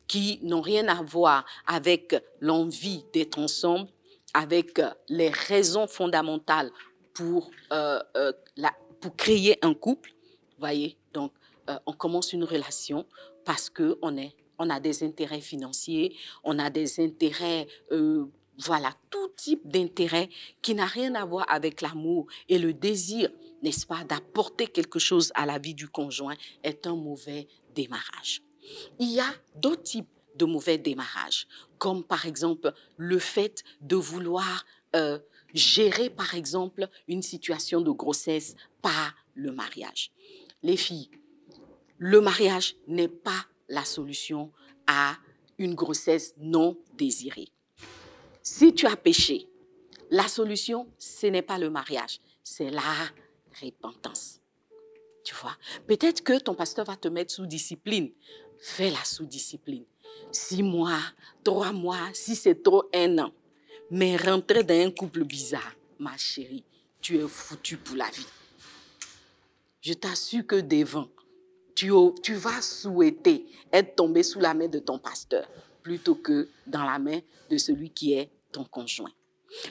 B: qui n'ont rien à voir avec l'envie d'être ensemble, avec les raisons fondamentales pour créer un couple, voyez, donc on commence une relation parce qu'on a des intérêts financiers, on a des intérêts, voilà, tout type d'intérêt qui n'a rien à voir avec l'amour et le désir, n'est-ce pas, d'apporter quelque chose à la vie du conjoint est un mauvais démarrage. Il y a d'autres types de mauvais démarrage, comme par exemple le fait de vouloir gérer par exemple une situation de grossesse par le mariage. Les filles, le mariage n'est pas la solution à une grossesse non désirée. Si tu as péché, la solution, ce n'est pas le mariage, c'est la repentance. Tu vois, peut-être que ton pasteur va te mettre sous discipline. Fais-la sous discipline. 6 mois, 3 mois, si c'est trop 1 an. Mais rentrer dans un couple bizarre, ma chérie, tu es foutue pour la vie. Je t'assure que devant, tu vas souhaiter être tombé sous la main de ton pasteur plutôt que dans la main de celui qui est ton conjoint.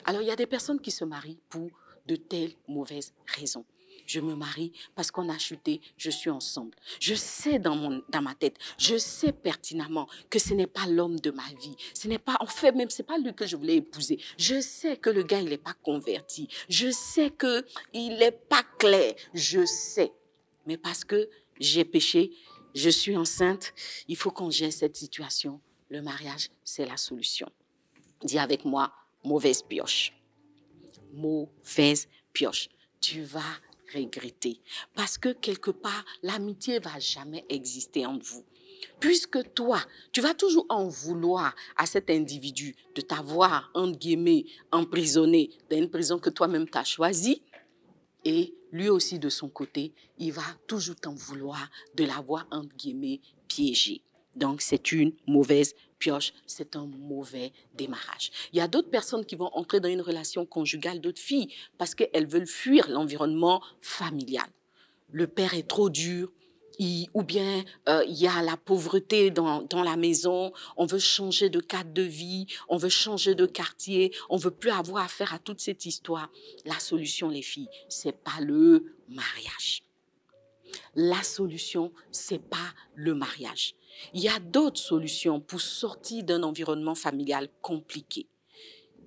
B: Alors, il y a des personnes qui se marient pour de telles mauvaises raisons. Je me marie parce qu'on a chuté, je suis ensemble. Je sais dans ma tête, je sais pertinemment que ce n'est pas l'homme de ma vie. Ce n'est pas, en fait, même, ce n'est pas lui que je voulais épouser. Je sais que le gars, il n'est pas converti. Je sais qu'il n'est pas clair. Je sais. Mais parce que j'ai péché, je suis enceinte, il faut qu'on gère cette situation. Le mariage, c'est la solution. Dis avec moi, mauvaise pioche. Mauvaise pioche. Tu vas regretter. Parce que quelque part, l'amitié ne va jamais exister entre vous. Puisque toi, tu vas toujours en vouloir à cet individu de t'avoir, entre guillemets, emprisonné dans une prison que toi-même tu as choisie. Et lui aussi, de son côté, il va toujours t'en vouloir de l'avoir, entre guillemets, piégé. Donc, c'est une mauvaise pioche, c'est un mauvais démarrage. Il y a d'autres personnes qui vont entrer dans une relation conjugale, d'autres filles, parce qu'elles veulent fuir l'environnement familial. Le père est trop dur, ou bien il y a la pauvreté dans la maison, on veut changer de cadre de vie, on veut changer de quartier, on veut plus avoir affaire à toute cette histoire. La solution, les filles, c'est pas le mariage. La solution, c'est pas le mariage. Il y a d'autres solutions pour sortir d'un environnement familial compliqué.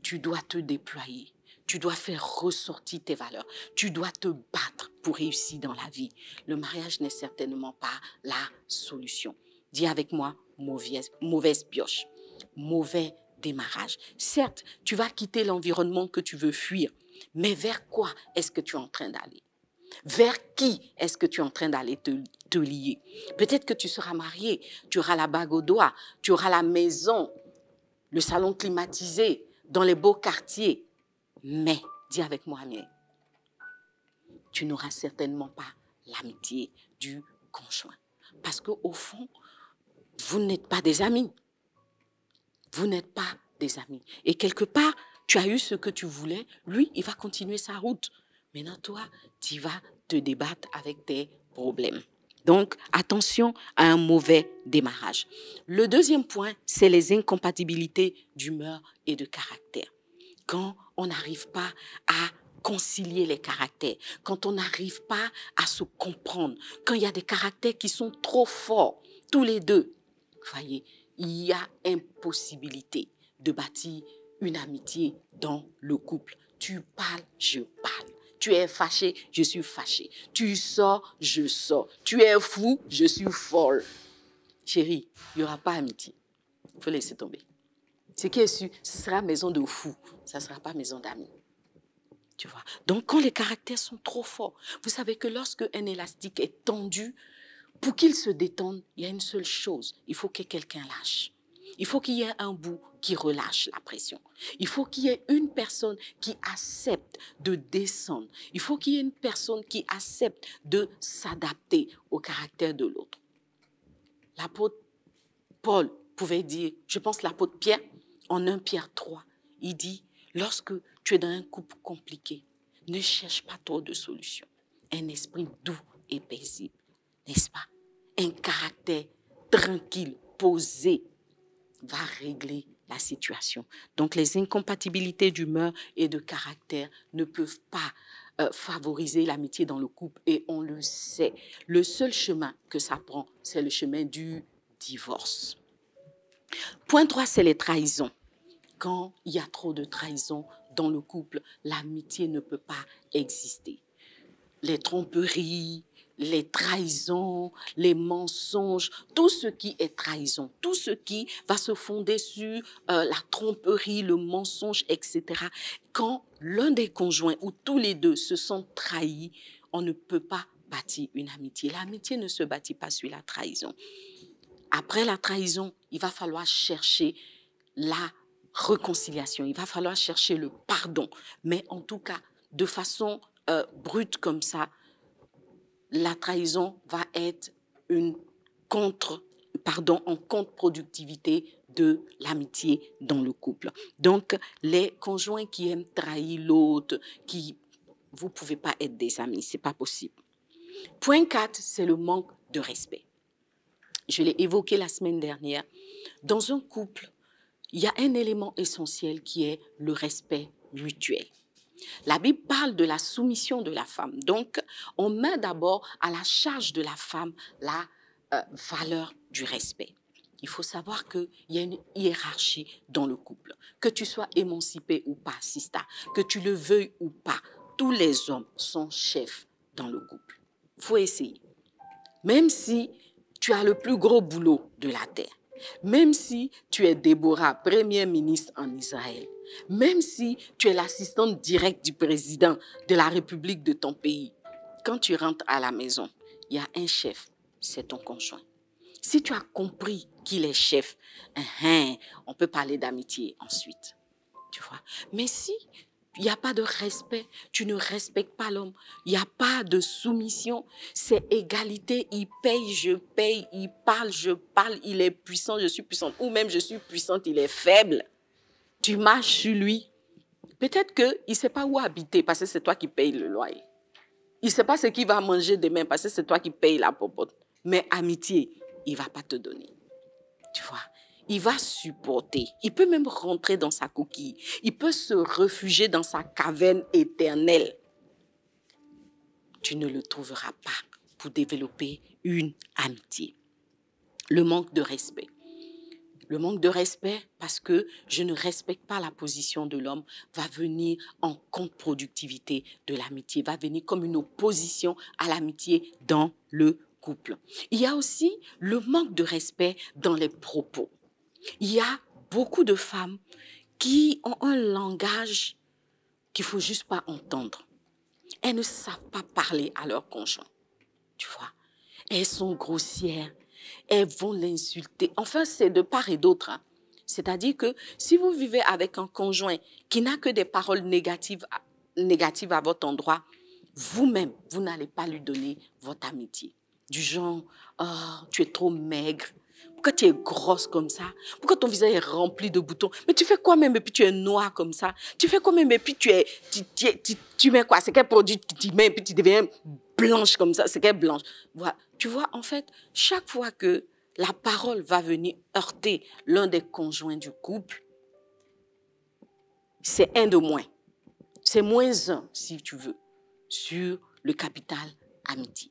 B: Tu dois te déployer. Tu dois faire ressortir tes valeurs. Tu dois te battre pour réussir dans la vie. Le mariage n'est certainement pas la solution. Dis avec moi, mauvaise pioche, mauvais démarrage. Certes, tu vas quitter l'environnement que tu veux fuir, mais vers quoi est-ce que tu es en train d'aller? Vers qui est-ce que tu es en train d'aller te lier? Peut-être que tu seras marié, tu auras la bague au doigt, tu auras la maison, le salon climatisé, dans les beaux quartiers. Mais, dis avec moi, mais tu n'auras certainement pas l'amitié du conjoint. Parce qu'au fond, vous n'êtes pas des amis. Vous n'êtes pas des amis. Et quelque part, tu as eu ce que tu voulais. Lui, il va continuer sa route. Maintenant, toi, tu vas te débattre avec tes problèmes. Donc, attention à un mauvais démarrage. Le deuxième point, c'est les incompatibilités d'humeur et de caractère. Quand on n'arrive pas à concilier les caractères, quand on n'arrive pas à se comprendre, quand il y a des caractères qui sont trop forts, tous les deux, voyez, il y a impossibilité de bâtir une amitié dans le couple. Tu parles, je parle. Tu es fâché, je suis fâché. Tu sors, je sors. Tu es fou, je suis folle. Chérie, il n'y aura pas amitié. Il faut laisser tomber. Ce qui est sûr, ce sera maison de fou. Ça ne sera pas maison d'amis. Tu vois. Donc, quand les caractères sont trop forts, vous savez que lorsque un élastique est tendu, pour qu'il se détende, il y a une seule chose. Il faut que quelqu'un lâche. Il faut qu'il y ait un bout qui relâche la pression. Il faut qu'il y ait une personne qui accepte de descendre. Il faut qu'il y ait une personne qui accepte de s'adapter au caractère de l'autre. L'apôtre Paul pouvait dire, je pense l'apôtre Pierre, en 1 Pierre 3, il dit, lorsque tu es dans un couple compliqué, ne cherche pas trop de solutions. Un esprit doux et paisible, n'est-ce pas? Un caractère tranquille, posé, va régler la situation. Donc, les incompatibilités d'humeur et de caractère ne peuvent pas favoriser l'amitié dans le couple et on le sait. Le seul chemin que ça prend, c'est le chemin du divorce. Point 3, c'est les trahisons. Quand il y a trop de trahisons dans le couple, l'amitié ne peut pas exister. Les tromperies, les trahisons, les mensonges, tout ce qui est trahison, tout ce qui va se fonder sur la tromperie, le mensonge, etc. Quand l'un des conjoints ou tous les deux se sentent trahis, on ne peut pas bâtir une amitié. L'amitié ne se bâtit pas sur la trahison. Après la trahison, il va falloir chercher la réconciliation, il va falloir chercher le pardon. Mais en tout cas, de façon brute comme ça, la trahison va être en contre-productivité de l'amitié dans le couple. Donc, les conjoints qui aiment trahir l'autre, vous ne pouvez pas être des amis, ce n'est pas possible. Point 4, c'est le manque de respect. Je l'ai évoqué la semaine dernière. Dans un couple, il y a un élément essentiel qui est le respect mutuel. La Bible parle de la soumission de la femme. Donc, on met d'abord à la charge de la femme la valeur du respect. Il faut savoir qu'il y a une hiérarchie dans le couple. Que tu sois émancipé ou pas, Sista, que tu le veuilles ou pas, tous les hommes sont chefs dans le couple. Il faut essayer. Même si tu as le plus gros boulot de la terre, même si tu es Déborah, première ministre en Israël, même si tu es l'assistante directe du président de la République de ton pays, quand tu rentres à la maison, il y a un chef, c'est ton conjoint. Si tu as compris qu'il est chef, on peut parler d'amitié ensuite. Tu vois? Mais si il n'y a pas de respect, tu ne respectes pas l'homme, il n'y a pas de soumission, c'est égalité, il paye, je paye, il parle, je parle, il est puissant, je suis puissante, ou même je suis puissante, il est faible. Tu marches sur lui. Peut-être qu'il ne sait pas où habiter parce que c'est toi qui payes le loyer. Il ne sait pas ce qu'il va manger demain parce que c'est toi qui payes la popote. Mais amitié, il ne va pas te donner. Tu vois? Il va supporter. Il peut même rentrer dans sa coquille. Il peut se réfugier dans sa caverne éternelle. Tu ne le trouveras pas pour développer une amitié. Le manque de respect. Le manque de respect, parce que je ne respecte pas la position de l'homme, va venir en contre-productivité de l'amitié, va venir comme une opposition à l'amitié dans le couple. Il y a aussi le manque de respect dans les propos. Il y a beaucoup de femmes qui ont un langage qu'il ne faut juste pas entendre. Elles ne savent pas parler à leur conjoint. Tu vois, elles sont grossières. Elles vont l'insulter. Enfin, c'est de part et d'autre. Hein. C'est-à-dire que si vous vivez avec un conjoint qui n'a que des paroles négatives à votre endroit, vous-même, vous n'allez pas lui donner votre amitié. Du genre, oh, tu es trop maigre. Pourquoi tu es grosse comme ça? Pourquoi ton visage est rempli de boutons? Mais tu fais quoi même et puis tu es noire comme ça? Tu fais quoi même et puis tu mets quoi? C'est quel produit que tu mets et puis tu deviens blanche comme ça? C'est quelle blanche? Voilà. Tu vois, en fait, chaque fois que la parole va venir heurter l'un des conjoints du couple, c'est un de moins. C'est moins un, si tu veux, sur le capital amitié.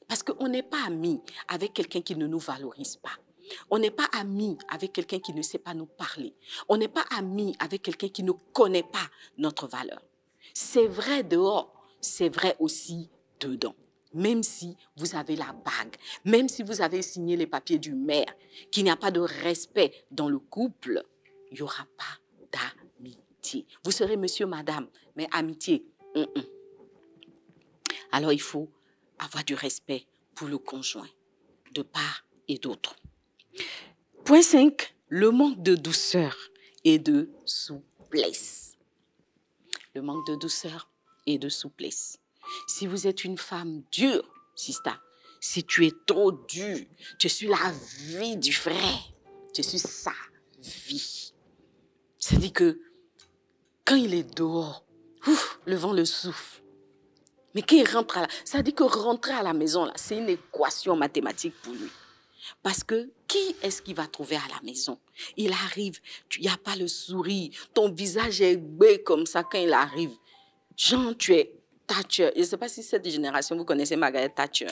B: Parce qu'on n'est pas amis avec quelqu'un qui ne nous valorise pas. On n'est pas amis avec quelqu'un qui ne sait pas nous parler. On n'est pas amis avec quelqu'un qui ne connaît pas notre valeur. C'est vrai dehors, c'est vrai aussi dedans. Même si vous avez la bague, même si vous avez signé les papiers du maire, qu'il n'y a pas de respect dans le couple, il n'y aura pas d'amitié. Vous serez monsieur, madame, mais amitié, Alors il faut avoir du respect pour le conjoint, de part et d'autre. Point 5, le manque de douceur et de souplesse. Le manque de douceur et de souplesse. Si vous êtes une femme dure, Sista, si tu es trop dure, tu suis la vie du frère, tu suis sa vie. C'est-à-dire que quand il est dehors, le vent le souffle. Mais quand il rentre ça dit que rentrer à la maison, c'est une équation mathématique pour lui. Parce que qui est-ce qu'il va trouver à la maison? Il arrive, il n'y a pas le sourire, ton visage est gai comme ça quand il arrive. Genre, tu es Thatcher. Je ne sais pas si cette génération, vous connaissez Margaret Thatcher.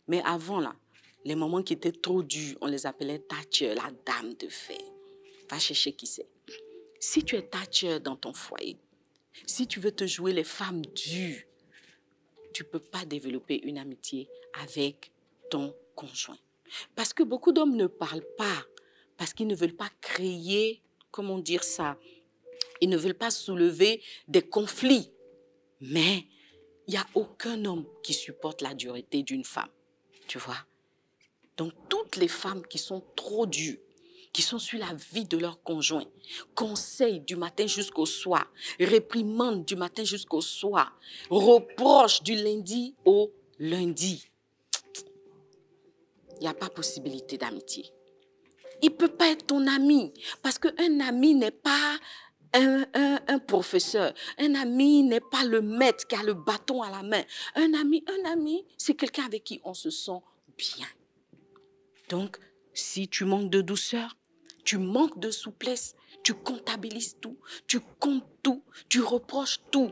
B: Mais avant, là, les moments qui étaient trop durs, on les appelait Thatcher, la dame de fer. Va chercher qui c'est. Si tu es Thatcher dans ton foyer, si tu veux te jouer les femmes dures, tu ne peux pas développer une amitié avec ton conjoint. Parce que beaucoup d'hommes ne parlent pas, parce qu'ils ne veulent pas créer, comment dire ça, ils ne veulent pas soulever des conflits. Mais il n'y a aucun homme qui supporte la dureté d'une femme, tu vois. Donc, toutes les femmes qui sont trop dures, qui sont sur la vie de leur conjoint, conseillent du matin jusqu'au soir, réprimandent du matin jusqu'au soir, reprochent du lundi au lundi. Il n'y a pas possibilité d'amitié. Il ne peut pas être ton ami, parce qu'un ami n'est pas un professeur. Un ami n'est pas le maître qui a le bâton à la main. Un ami, c'est quelqu'un avec qui on se sent bien. Donc, si tu manques de douceur, tu manques de souplesse, tu tu comptabilises tout, tu comptes tout, tu reproches tout.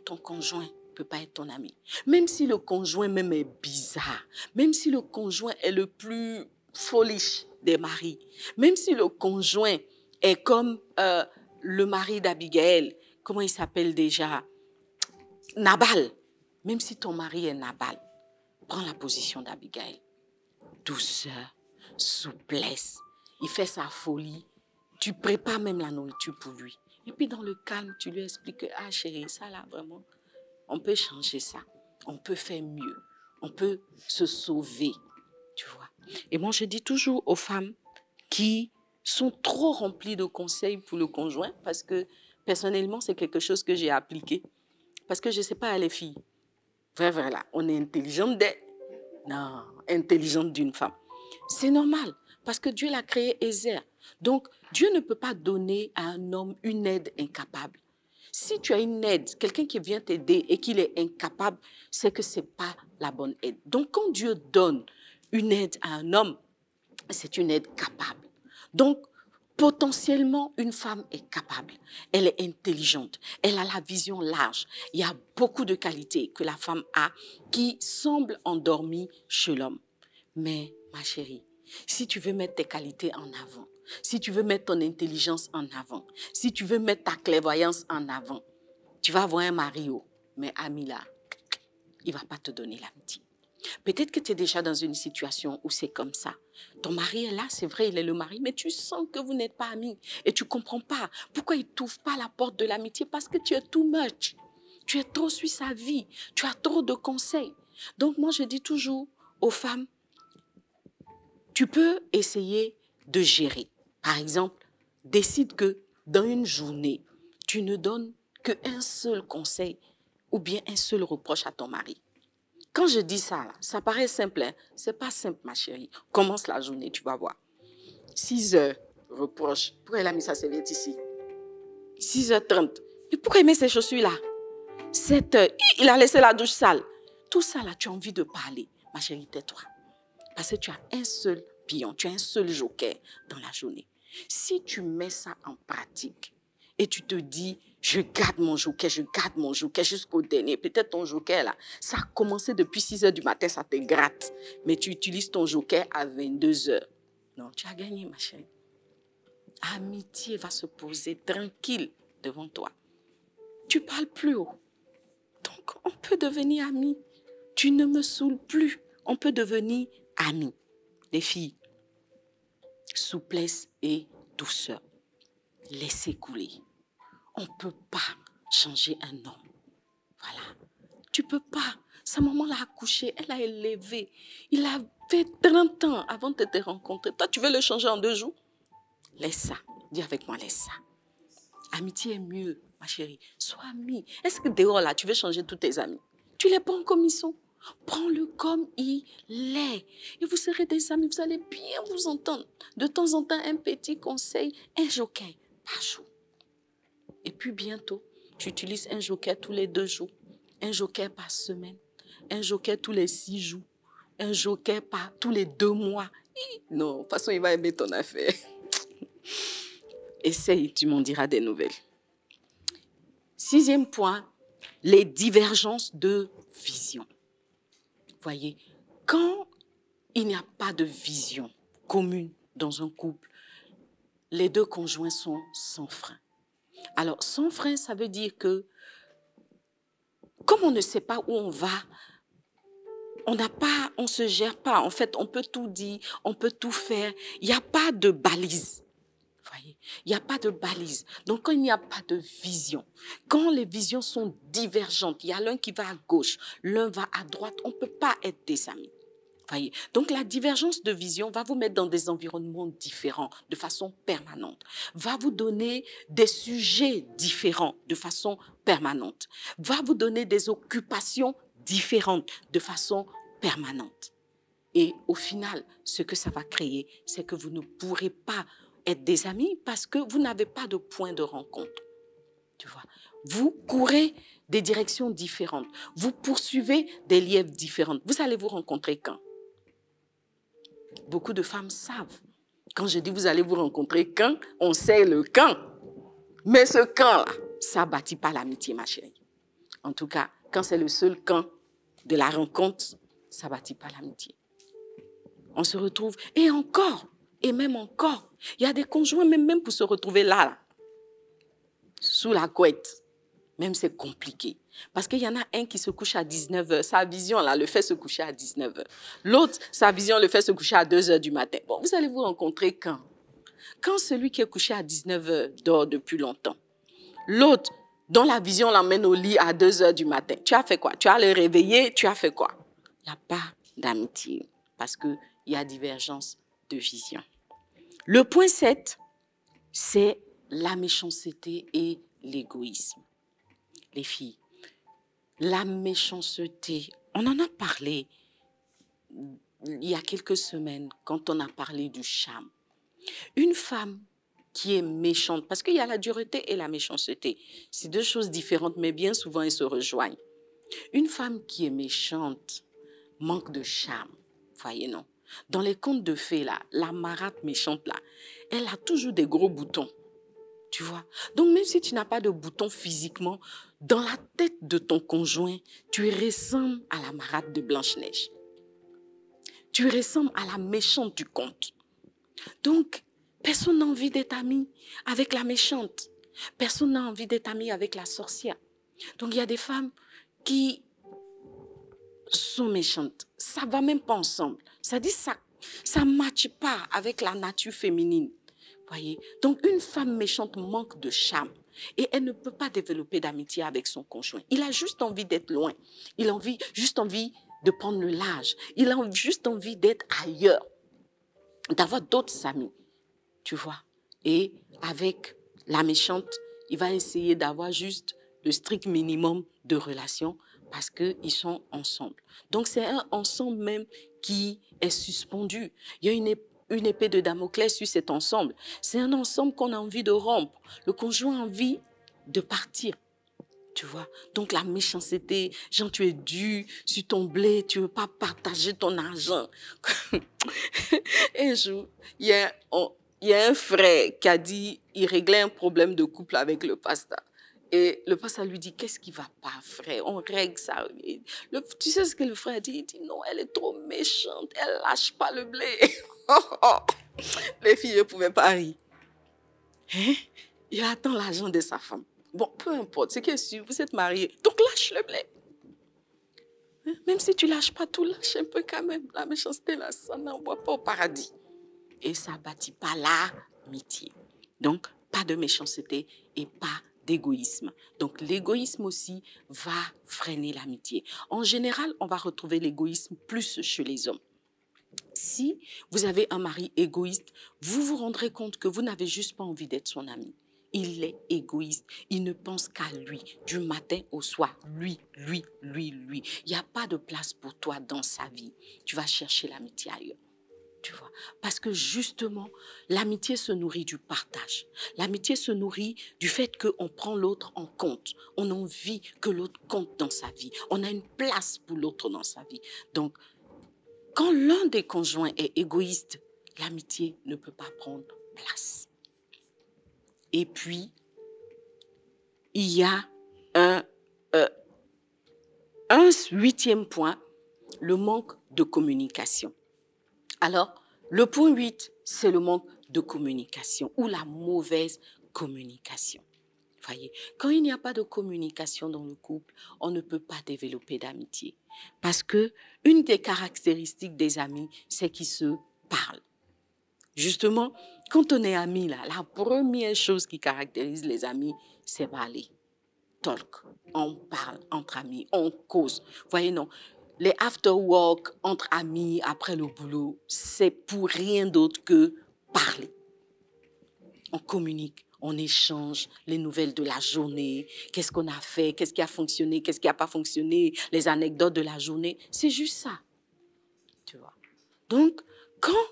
B: Ton conjoint ne peut pas être ton ami. Même si le conjoint même est bizarre, même si le conjoint est le plus foliche des maris, même si le conjoint est comme le mari d'Abigail, comment il s'appelle déjà? Nabal. Même si ton mari est Nabal, prends la position d'Abigail. Douceur, souplesse. Il fait sa folie. Tu prépares même la nourriture pour lui. Et puis dans le calme, tu lui expliques que, ah chérie, ça là vraiment, on peut changer ça. On peut faire mieux. On peut se sauver. Tu vois. Et moi, je dis toujours aux femmes qui sont trop remplies de conseils pour le conjoint, parce que personnellement, c'est quelque chose que j'ai appliqué. Parce que je ne sais pas, les filles, voilà, on est intelligente non, intelligente d'une femme. C'est normal, parce que Dieu l'a créé Ézer. Donc, Dieu ne peut pas donner à un homme une aide incapable. Si tu as une aide, quelqu'un qui vient t'aider et qu'il est incapable, c'est que ce n'est pas la bonne aide. Donc, quand Dieu donne une aide à un homme, c'est une aide capable. Donc, potentiellement, une femme est capable. Elle est intelligente. Elle a la vision large. Il y a beaucoup de qualités que la femme a qui semblent endormies chez l'homme. Mais, ma chérie, si tu veux mettre tes qualités en avant, si tu veux mettre ton intelligence en avant, si tu veux mettre ta clairvoyance en avant, tu vas avoir un mari, mais ami là, il ne va pas te donner l'amitié. Peut-être que tu es déjà dans une situation où c'est comme ça. Ton mari est là, c'est vrai, il est le mari, mais tu sens que vous n'êtes pas amis. Et tu ne comprends pas pourquoi il ne t'ouvre pas la porte de l'amitié, parce que tu es too much. Tu es trop sur sa vie. Tu as trop de conseils. Donc moi, je dis toujours aux femmes, tu peux essayer de gérer. Par exemple, décide que dans une journée, tu ne donnes qu'un seul conseil ou bien un seul reproche à ton mari. Quand je dis ça, là, ça paraît simple. Hein? Ce n'est pas simple, ma chérie. Commence la journée, tu vas voir. 6 heures, reproche. Pourquoi elle a mis sa serviette ici? 6h30. Et pourquoi il met ses chaussures là? 7 heures. Il a laissé la douche sale. Tout ça, là, tu as envie de parler. Ma chérie, tais-toi. Parce que tu as un seul pion, tu as un seul joker dans la journée. Si tu mets ça en pratique et tu te dis, je garde mon joker jusqu'au dernier. Peut-être ton joker là, ça a commencé depuis 6 heures du matin, ça te gratte. Mais tu utilises ton joker à 22 heures. Non, tu as gagné, ma chérie. Amitié va se poser tranquille devant toi. Tu parles plus haut. Donc, on peut devenir amis. Tu ne me saoules plus. On peut devenir amis. Les filles, souplesse et douceur. Laissez couler. On ne peut pas changer un homme. Voilà. Tu ne peux pas. Sa maman l'a accouché, elle a élevé. Il avait 30 ans avant de te rencontrer. Toi, tu veux le changer en 2 jours? Laisse ça. Dis avec moi, laisse ça. Amitié est mieux, ma chérie. Sois amie. Est-ce que dehors, là, tu veux changer tous tes amis? Tu les prends comme ils sont. Prends-le comme il est. Et vous serez des amis, vous allez bien vous entendre. De temps en temps, un petit conseil, un joker par jour. Et puis bientôt, tu utilises un joker tous les 2 jours, un joker par semaine, un joker tous les 6 jours, un joker par tous les 2 mois. Non, de toute façon, il va aimer ton affaire. Essaye, tu m'en diras des nouvelles. 6e point, les divergences de vision. Voyez, quand il n'y a pas de vision commune dans un couple, les 2 conjoints sont sans frein. Alors, sans frein, ça veut dire que, comme on ne sait pas où on va, on ne se gère pas. En fait, on peut tout dire, on peut tout faire. Il n'y a pas de balise. Voyez, il n'y a pas de balise. Donc, quand il n'y a pas de vision, quand les visions sont divergentes, il y a l'un qui va à gauche, l'un va à droite, on ne peut pas être des amis. Voyez. Donc, la divergence de vision va vous mettre dans des environnements différents de façon permanente, va vous donner des sujets différents de façon permanente, va vous donner des occupations différentes de façon permanente. Et au final, ce que ça va créer, c'est que vous ne pourrez pas être des amis parce que vous n'avez pas de point de rencontre. Tu vois, vous courez des directions différentes, vous poursuivez des lièvres différentes. Vous allez vous rencontrer quand? Beaucoup de femmes savent. Quand je dis vous allez vous rencontrer quand, on sait le quand. Mais ce camp-là, ça ne bâtit pas l'amitié, ma chérie. En tout cas, quand c'est le seul camp de la rencontre, ça ne bâtit pas l'amitié. On se retrouve, et encore, et même encore, il y a des conjoints, même pour se retrouver là, sous la couette, même c'est compliqué. Parce qu'il y en a un qui se couche à 19h, sa vision là le fait se coucher à 19h. L'autre, sa vision le fait se coucher à 2h du matin. Bon, vous allez vous rencontrer quand? Quand celui qui est couché à 19h dort depuis longtemps. L'autre, dont la vision l'emmène au lit à 2h du matin. Tu as fait quoi? Tu as le réveillé, tu as fait quoi? Il n'y a pas d'amitié parce qu'il y a divergence de vision. Le point 7, c'est la méchanceté et l'égoïsme. Les filles, la méchanceté, on en a parlé il y a quelques semaines quand on a parlé du charme. Une femme qui est méchante, parce qu'il y a la dureté et la méchanceté, c'est deux choses différentes, mais bien souvent elles se rejoignent. Une femme qui est méchante manque de charme, voyez non? Dans les contes de fées, là, la marâtre méchante, là, elle a toujours des gros boutons, tu vois? Donc même si tu n'as pas de boutons physiquement, dans la tête de ton conjoint, tu ressembles à la marâtre de Blanche-Neige. Tu ressembles à la méchante du conte. Donc, personne n'a envie d'être ami avec la méchante. Personne n'a envie d'être ami avec la sorcière. Donc, il y a des femmes qui sont méchantes. Ça ne va même pas ensemble. Ça dit ça ne matche pas avec la nature féminine. Voyez? Donc, une femme méchante manque de charme et elle ne peut pas développer d'amitié avec son conjoint. Il a juste envie d'être loin. Il a juste envie de prendre le large. Il a juste envie d'être ailleurs, d'avoir d'autres amis, tu vois. Et avec la méchante, il va essayer d'avoir juste le strict minimum de relations parce qu'ils sont ensemble. Donc, c'est un ensemble même qui est suspendu. Il y a une épée de Damoclès sur cet ensemble. C'est un ensemble qu'on a envie de rompre. Le conjoint a envie de partir. Tu vois, donc la méchanceté, genre tu es dû sur ton blé, tu ne veux pas partager ton argent. Un jour, il y a un frère qui a dit, il réglait un problème de couple avec le pasteur. Et le pasteur lui dit, qu'est-ce qui ne va pas, frère? On règle ça. Tu sais ce que le frère dit? Il dit, non, elle est trop méchante, elle ne lâche pas le blé. Les filles ne pouvaient pas rire. Hein? Il attend l'argent de sa femme. Bon, peu importe, c'est que si vous êtes mariés, donc lâche le blé. Même si tu ne lâches pas tout, lâche un peu quand même. La méchanceté, là, ça n'envoie pas au paradis. Et ça ne bâtit pas l'amitié. Donc, pas de méchanceté et pas d'égoïsme. Donc, l'égoïsme aussi va freiner l'amitié. En général, on va retrouver l'égoïsme plus chez les hommes. Si vous avez un mari égoïste, vous vous rendrez compte que vous n'avez juste pas envie d'être son ami. Il est égoïste. Il ne pense qu'à lui, du matin au soir. Lui. Il n'y a pas de place pour toi dans sa vie. Tu vas chercher l'amitié ailleurs. Tu vois? Parce que justement, l'amitié se nourrit du partage. L'amitié se nourrit du fait qu'on prend l'autre en compte. On a envie que l'autre compte dans sa vie. On a une place pour l'autre dans sa vie. Donc, quand l'un des conjoints est égoïste, l'amitié ne peut pas prendre place. Et puis, il y a un 8e point, le manque de communication. Alors, le point 8, c'est le manque de communication ou la mauvaise communication. Voyez, quand il n'y a pas de communication dans le couple, on ne peut pas développer d'amitié. Parce que une des caractéristiques des amis, c'est qu'ils se parlent. Justement, quand on est amis, là, la première chose qui caractérise les amis, c'est parler. Talk. On parle entre amis, on cause. Voyez, non, les after-work entre amis après le boulot, c'est pour rien d'autre que parler. On communique, on échange les nouvelles de la journée, qu'est-ce qu'on a fait, qu'est-ce qui a fonctionné, qu'est-ce qui n'a pas fonctionné, les anecdotes de la journée. C'est juste ça. Tu vois. Donc, quand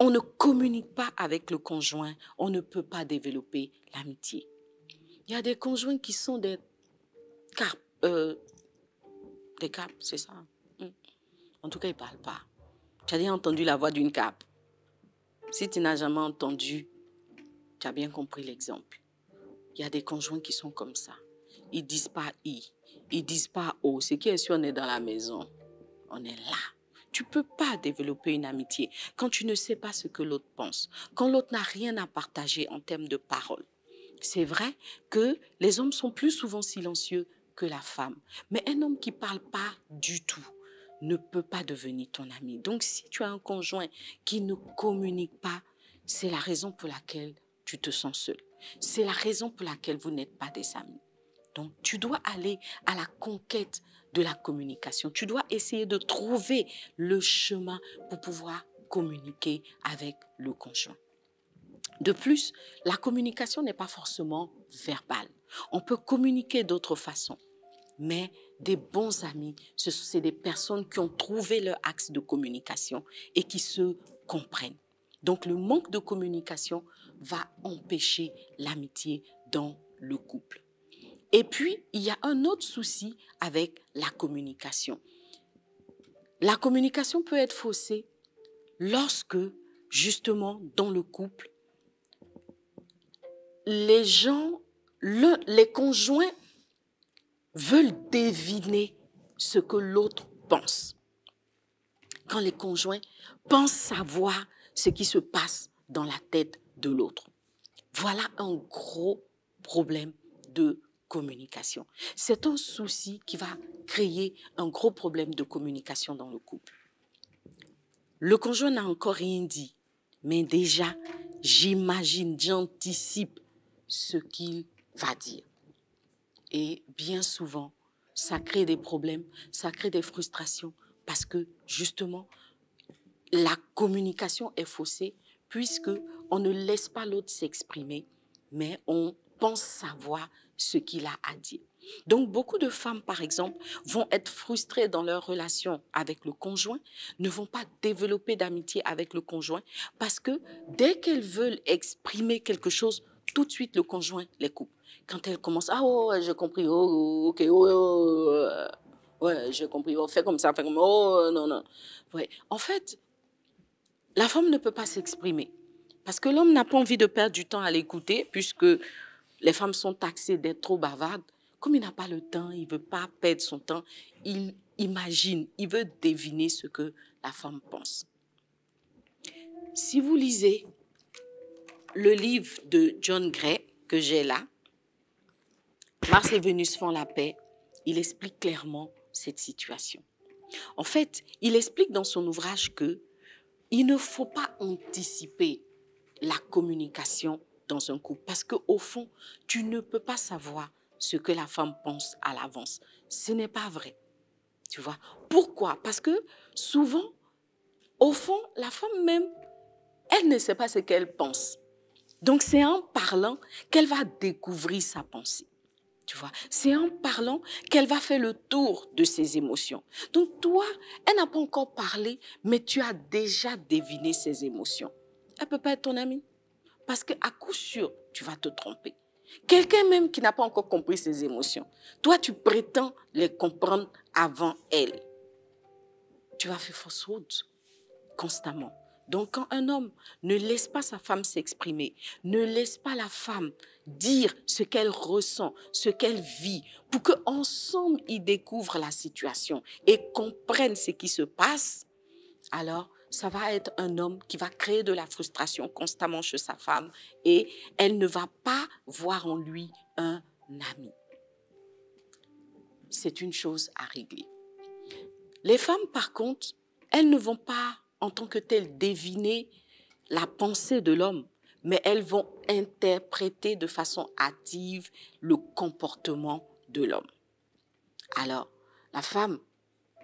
B: on ne communique pas avec le conjoint, on ne peut pas développer l'amitié. Il y a des conjoints qui sont des carpes. Des carpes, c'est ça. En tout cas, ils ne parlent pas. Tu as déjà entendu la voix d'une carpe? Si tu n'as jamais entendu, tu as bien compris l'exemple. Il y a des conjoints qui sont comme ça. Ils ne disent pas « i », ils ne disent pas « oh ». Ce qui est sûr, on est dans la maison. On est là. Tu ne peux pas développer une amitié quand tu ne sais pas ce que l'autre pense, quand l'autre n'a rien à partager en termes de parole. C'est vrai que les hommes sont plus souvent silencieux que la femme. Mais un homme qui ne parle pas du tout ne peut pas devenir ton ami. Donc, si tu as un conjoint qui ne communique pas, c'est la raison pour laquelle tu te sens seul. C'est la raison pour laquelle vous n'êtes pas des amis. Donc, tu dois aller à la conquête de la communication. Tu dois essayer de trouver le chemin pour pouvoir communiquer avec le conjoint. De plus, la communication n'est pas forcément verbale. On peut communiquer d'autres façons. Mais des bons amis, c'est des personnes qui ont trouvé leur axe de communication et qui se comprennent. Donc, le manque de communication va empêcher l'amitié dans le couple. Et puis, il y a un autre souci avec la communication. La communication peut être faussée lorsque, justement, dans le couple, les conjoints veulent deviner ce que l'autre pense. Quand les conjoints pensent savoir ce qui se passe dans la tête de l'autre. Voilà un gros problème de communication. C'est un souci qui va créer un gros problème de communication dans le couple. Le conjoint n'a encore rien dit, mais déjà, j'imagine, j'anticipe ce qu'il va dire. Et bien souvent, ça crée des problèmes, ça crée des frustrations parce que justement, la communication est faussée puisque on ne laisse pas l'autre s'exprimer, mais on pense savoir ce qu'il a à dire. Donc, beaucoup de femmes, par exemple, vont être frustrées dans leur relation avec le conjoint, ne vont pas développer d'amitié avec le conjoint parce que dès qu'elles veulent exprimer quelque chose, tout de suite, le conjoint les coupe. Quand elles commencent, ah, oh, j'ai compris, oh, ok, oh, ouais, j'ai compris, oh, fais comme ça, fais comme ça, oh, non, non. Ouais. En fait, la femme ne peut pas s'exprimer parce que l'homme n'a pas envie de perdre du temps à l'écouter puisque les femmes sont taxées d'être trop bavardes. Comme il n'a pas le temps, il ne veut pas perdre son temps, il imagine, il veut deviner ce que la femme pense. Si vous lisez le livre de John Gray que j'ai là, Mars et Vénus font la paix, il explique clairement cette situation. En fait, il explique dans son ouvrage que il ne faut pas anticiper la communication dans un couple parce qu'au fond, tu ne peux pas savoir ce que la femme pense à l'avance. Ce n'est pas vrai. Tu vois? Pourquoi? Parce que souvent, au fond, la femme même, elle ne sait pas ce qu'elle pense. Donc, c'est en parlant qu'elle va découvrir sa pensée. Tu vois? C'est en parlant qu'elle va faire le tour de ses émotions. Donc, toi, elle n'a pas encore parlé, mais tu as déjà deviné ses émotions. Elle ne peut pas être ton amie. Parce qu'à coup sûr, tu vas te tromper. Quelqu'un même qui n'a pas encore compris ses émotions, toi, tu prétends les comprendre avant elle. Tu vas faire fausse route constamment. Donc, quand un homme ne laisse pas sa femme s'exprimer, ne laisse pas la femme dire ce qu'elle ressent, ce qu'elle vit, pour qu'ensemble, ils découvrent la situation et comprennent ce qui se passe, alors ça va être un homme qui va créer de la frustration constamment chez sa femme et elle ne va pas voir en lui un ami. C'est une chose à régler. Les femmes, par contre, elles ne vont pas en tant que telles deviner la pensée de l'homme, mais elles vont interpréter de façon hâtive le comportement de l'homme. Alors, la femme,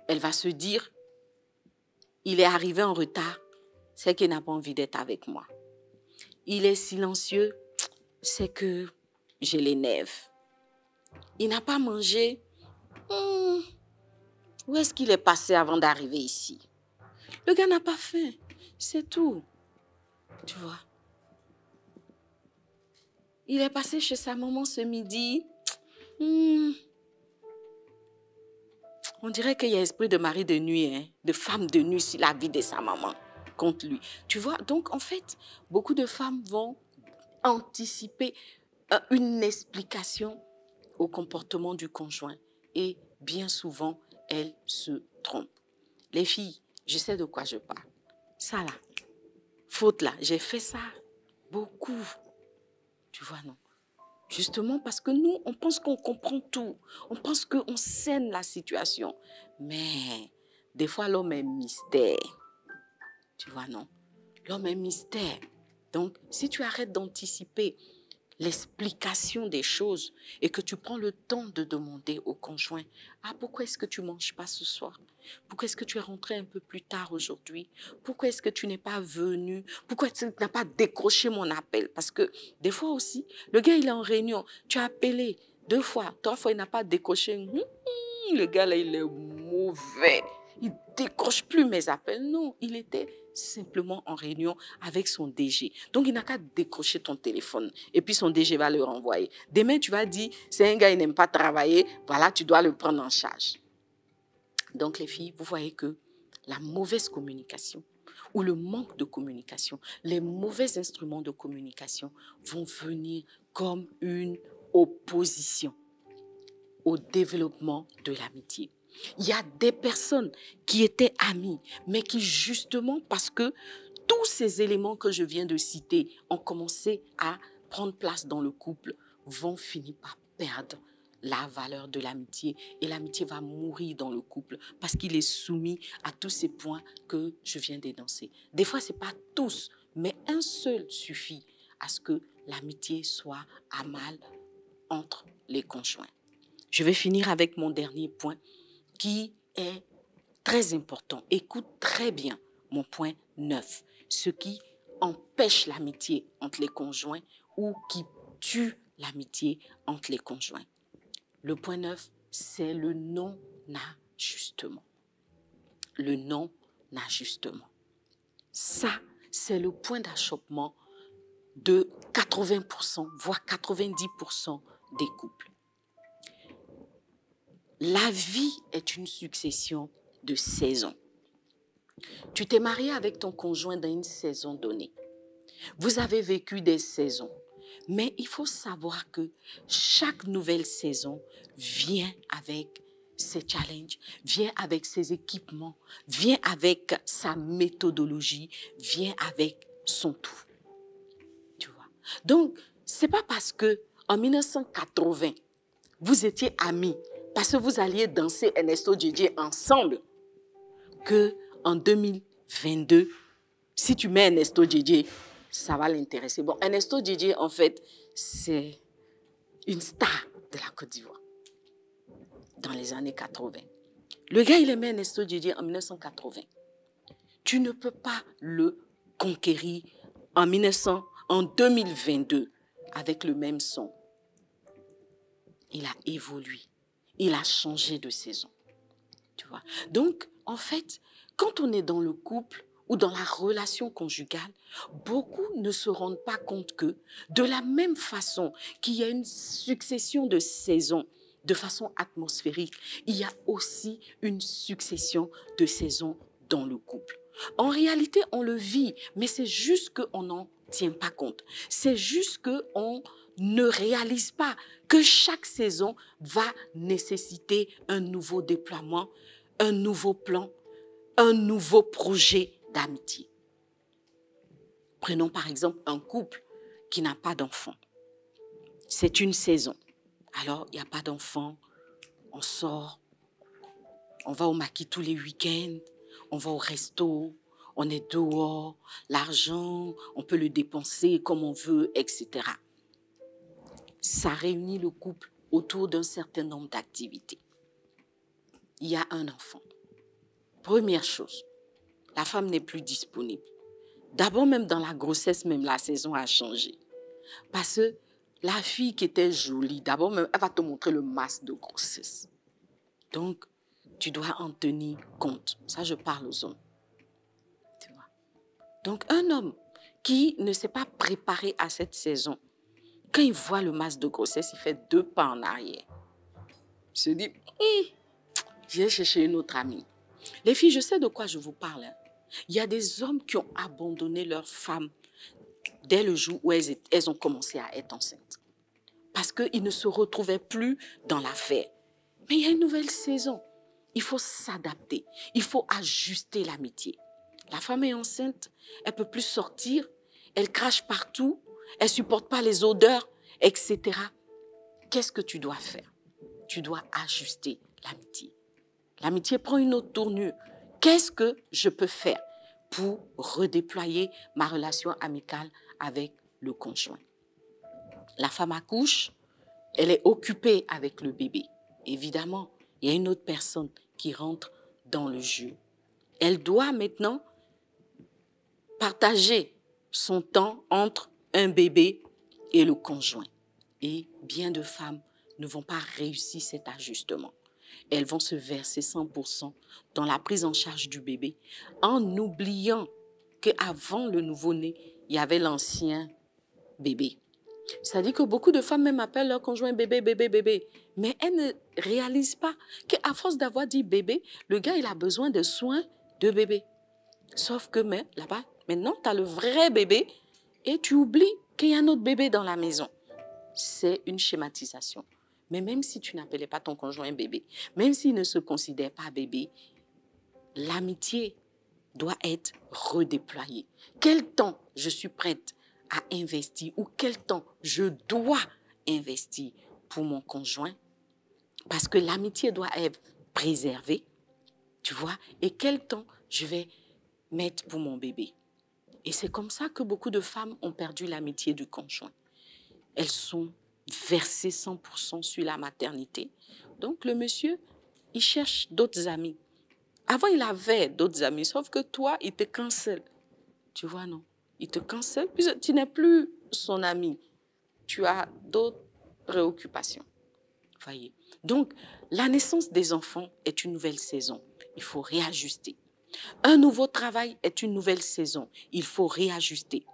B: elle va se dire, il est arrivé en retard, c'est qu'il n'a pas envie d'être avec moi. Il est silencieux, c'est que j'ai les nerfs. Il n'a pas mangé. Où est-ce qu'il est passé avant d'arriver ici? Le gars n'a pas faim, c'est tout. Tu vois? Il est passé chez sa maman ce midi. On dirait qu'il y a esprit de mari de nuit, hein, de femme de nuit sur la vie de sa maman contre lui. Tu vois? Donc, en fait, beaucoup de femmes vont anticiper une explication au comportement du conjoint et bien souvent, elles se trompent. Les filles, je sais de quoi je parle. Ça là, faute là, j'ai fait ça beaucoup. Tu vois, non? Justement parce que nous, on pense qu'on comprend tout. On pense qu'on scène la situation. Mais des fois, l'homme est mystère. Tu vois, non? L'homme est mystère. Donc, si tu arrêtes d'anticiper l'explication des choses et que tu prends le temps de demander au conjoint, ah, pourquoi est-ce que tu ne manges pas ce soir? Pourquoi est-ce que tu es rentré un peu plus tard aujourd'hui? Pourquoi est-ce que tu n'es pas venu? Pourquoi tu n'as pas décroché mon appel? Parce que des fois aussi, le gars, il est en réunion, tu as appelé 2 fois, 3 fois, il n'a pas décroché. Le gars, là, il est mauvais. Il ne décroche plus mes appels. Non, il était simplement en réunion avec son DG. Donc, il n'a qu'à décrocher ton téléphone. Et puis, son DG va le renvoyer. Demain, tu vas dire, c'est un gars, il n'aime pas travailler. Voilà, tu dois le prendre en charge. Donc, les filles, vous voyez que la mauvaise communication ou le manque de communication, les mauvais instruments de communication vont venir comme une opposition au développement de l'amitié. Il y a des personnes qui étaient amies, mais qui justement parce que tous ces éléments que je viens de citer ont commencé à prendre place dans le couple, vont finir par perdre la valeur de l'amitié et l'amitié va mourir dans le couple parce qu'il est soumis à tous ces points que je viens d'énoncer. Des fois, ce n'est pas tous, mais un seul suffit à ce que l'amitié soit à mal entre les conjoints. Je vais finir avec mon dernier point qui est très important. Écoute très bien mon point 9. Ce qui empêche l'amitié entre les conjoints ou qui tue l'amitié entre les conjoints. Le point 9, c'est le non-ajustement. Le non-ajustement. Ça, c'est le point d'achoppement de 80%, voire 90% des couples. La vie est une succession de saisons. Tu t'es marié avec ton conjoint dans une saison donnée. Vous avez vécu des saisons. Mais il faut savoir que chaque nouvelle saison vient avec ses challenges, vient avec ses équipements, vient avec sa méthodologie, vient avec son tout. Tu vois? Donc, ce n'est pas parce qu'en 1980, vous étiez amis, parce que vous alliez danser Ernesto Djedje ensemble, qu'en 2022, si tu mets Ernesto Djedje, ça va l'intéresser. Bon, Ernesto Djedje, en fait, c'est une star de la Côte d'Ivoire dans les années 80. Le gars, il aimait Ernesto Djedje en 1980. Tu ne peux pas le conquérir en 2022 avec le même son. Il a évolué. Il a changé de saison. Tu vois? Donc, en fait, quand on est dans le couple ou dans la relation conjugale, beaucoup ne se rendent pas compte que de la même façon qu'il y a une succession de saisons de façon atmosphérique, il y a aussi une succession de saisons dans le couple. En réalité, on le vit, mais c'est juste qu'on n'en tient pas compte. C'est juste qu'on ne réalise pas que chaque saison va nécessiter un nouveau déploiement, un nouveau plan, un nouveau projet d'amitié. Prenons par exemple un couple qui n'a pas d'enfant. C'est une saison. Alors, il n'y a pas d'enfant, on sort, on va au maquis tous les week-ends, on va au resto, on est dehors, l'argent, on peut le dépenser comme on veut, etc. Ça réunit le couple autour d'un certain nombre d'activités. Il y a un enfant. Première chose, la femme n'est plus disponible. D'abord, même dans la grossesse, même la saison a changé. Parce que la fille qui était jolie, d'abord, même, elle va te montrer le masque de grossesse. Donc, tu dois en tenir compte. Ça, je parle aux hommes. Tu vois? Donc, un homme qui ne s'est pas préparé à cette saison, quand il voit le masque de grossesse, il fait 2 pas en arrière. Il se dit, je vais chercher une autre amie. Les filles, je sais de quoi je vous parle. Hein. Il y a des hommes qui ont abandonné leurs femmes dès le jour où elles ont commencé à être enceintes. parce qu'il ne se retrouvait plus dans l'affaire. Mais il y a une nouvelle saison. Il faut s'adapter. Il faut ajuster l'amitié. La femme est enceinte, elle ne peut plus sortir, elle crache partout, elle ne supporte pas les odeurs, etc. Qu'est-ce que tu dois faire? Tu dois ajuster l'amitié. L'amitié prend une autre tournure. Qu'est-ce que je peux faire pour redéployer ma relation amicale avec le conjoint? La femme accouche, elle est occupée avec le bébé. Évidemment, il y a une autre personne qui rentre dans le jeu. Elle doit maintenant partager son temps entre un bébé et le conjoint. Et bien de femmes ne vont pas réussir cet ajustement. Elles vont se verser 100% dans la prise en charge du bébé en oubliant qu'avant le nouveau-né, il y avait l'ancien bébé. C'est-à-dire que beaucoup de femmes même appellent leur conjoint bébé, bébé, bébé. Mais elles ne réalisent pas qu'à force d'avoir dit bébé, le gars il a besoin de soins de bébé. Sauf que là-bas, maintenant, tu as le vrai bébé et tu oublies qu'il y a un autre bébé dans la maison. C'est une schématisation. Mais même si tu n'appelais pas ton conjoint bébé, même s'il ne se considère pas bébé, l'amitié doit être redéployée. Quel temps je suis prête à investir ou quel temps je dois investir pour mon conjoint? Parce que l'amitié doit être préservée, tu vois, et quel temps je vais mettre pour mon bébé. Et c'est comme ça que beaucoup de femmes ont perdu l'amitié du conjoint. Elles sont versées 100% sur la maternité. Donc le monsieur, il cherche d'autres amis. Avant, il avait d'autres amis, sauf que toi, il te cancelle. Tu vois, non? Il te cancelle, puis tu n'es plus son ami. Tu as d'autres préoccupations. Voyez. Donc, la naissance des enfants est une nouvelle saison. Il faut réajuster. Un nouveau travail est une nouvelle saison. Il faut réajuster.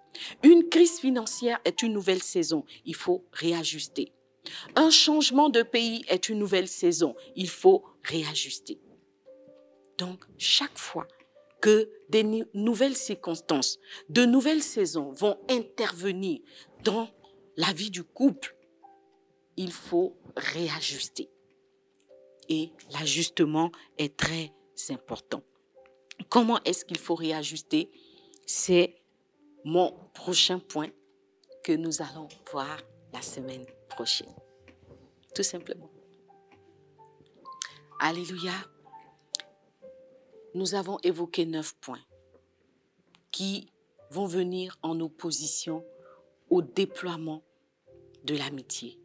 B: Une crise financière est une nouvelle saison. Il faut réajuster. Un changement de pays est une nouvelle saison. Il faut réajuster. Donc, chaque fois que des nouvelles circonstances, de nouvelles saisons vont intervenir dans la vie du couple, il faut réajuster. Et l'ajustement est très important. Comment est-ce qu'il faut réajuster? C'est mon prochain point que nous allons voir la semaine prochaine. Tout simplement. Alléluia. Nous avons évoqué 9 points qui vont venir en opposition au déploiement de l'amitié.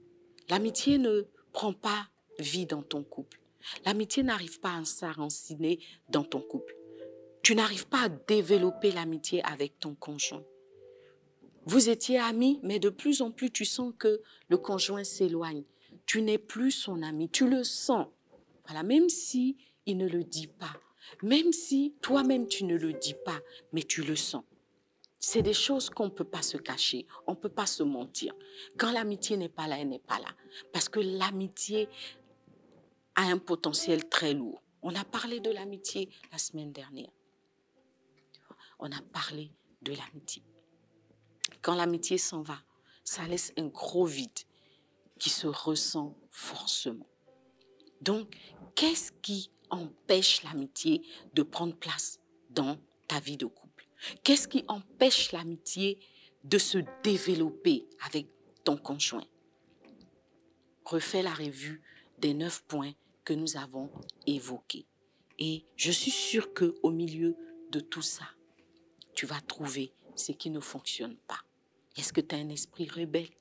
B: L'amitié ne prend pas vie dans ton couple. L'amitié n'arrive pas à s'enraciner dans ton couple. Tu n'arrives pas à développer l'amitié avec ton conjoint. Vous étiez amis, mais de plus en plus, tu sens que le conjoint s'éloigne. Tu n'es plus son ami, tu le sens. Voilà, même si il ne le dit pas, même si toi-même tu ne le dis pas, mais tu le sens. C'est des choses qu'on ne peut pas se cacher, on ne peut pas se mentir. Quand l'amitié n'est pas là, elle n'est pas là. Parce que l'amitié a un potentiel très lourd. On a parlé de l'amitié la semaine dernière. On a parlé de l'amitié. Quand l'amitié s'en va, ça laisse un gros vide qui se ressent forcément. Donc, qu'est-ce qui empêche l'amitié de prendre place dans ta vie de couple? Qu'est-ce qui empêche l'amitié de se développer avec ton conjoint? Refais la revue des 9 points que nous avons évoqués. Et je suis sûre qu'au milieu de tout ça, tu vas trouver ce qui ne fonctionne pas. Est-ce que tu as un esprit rebelle?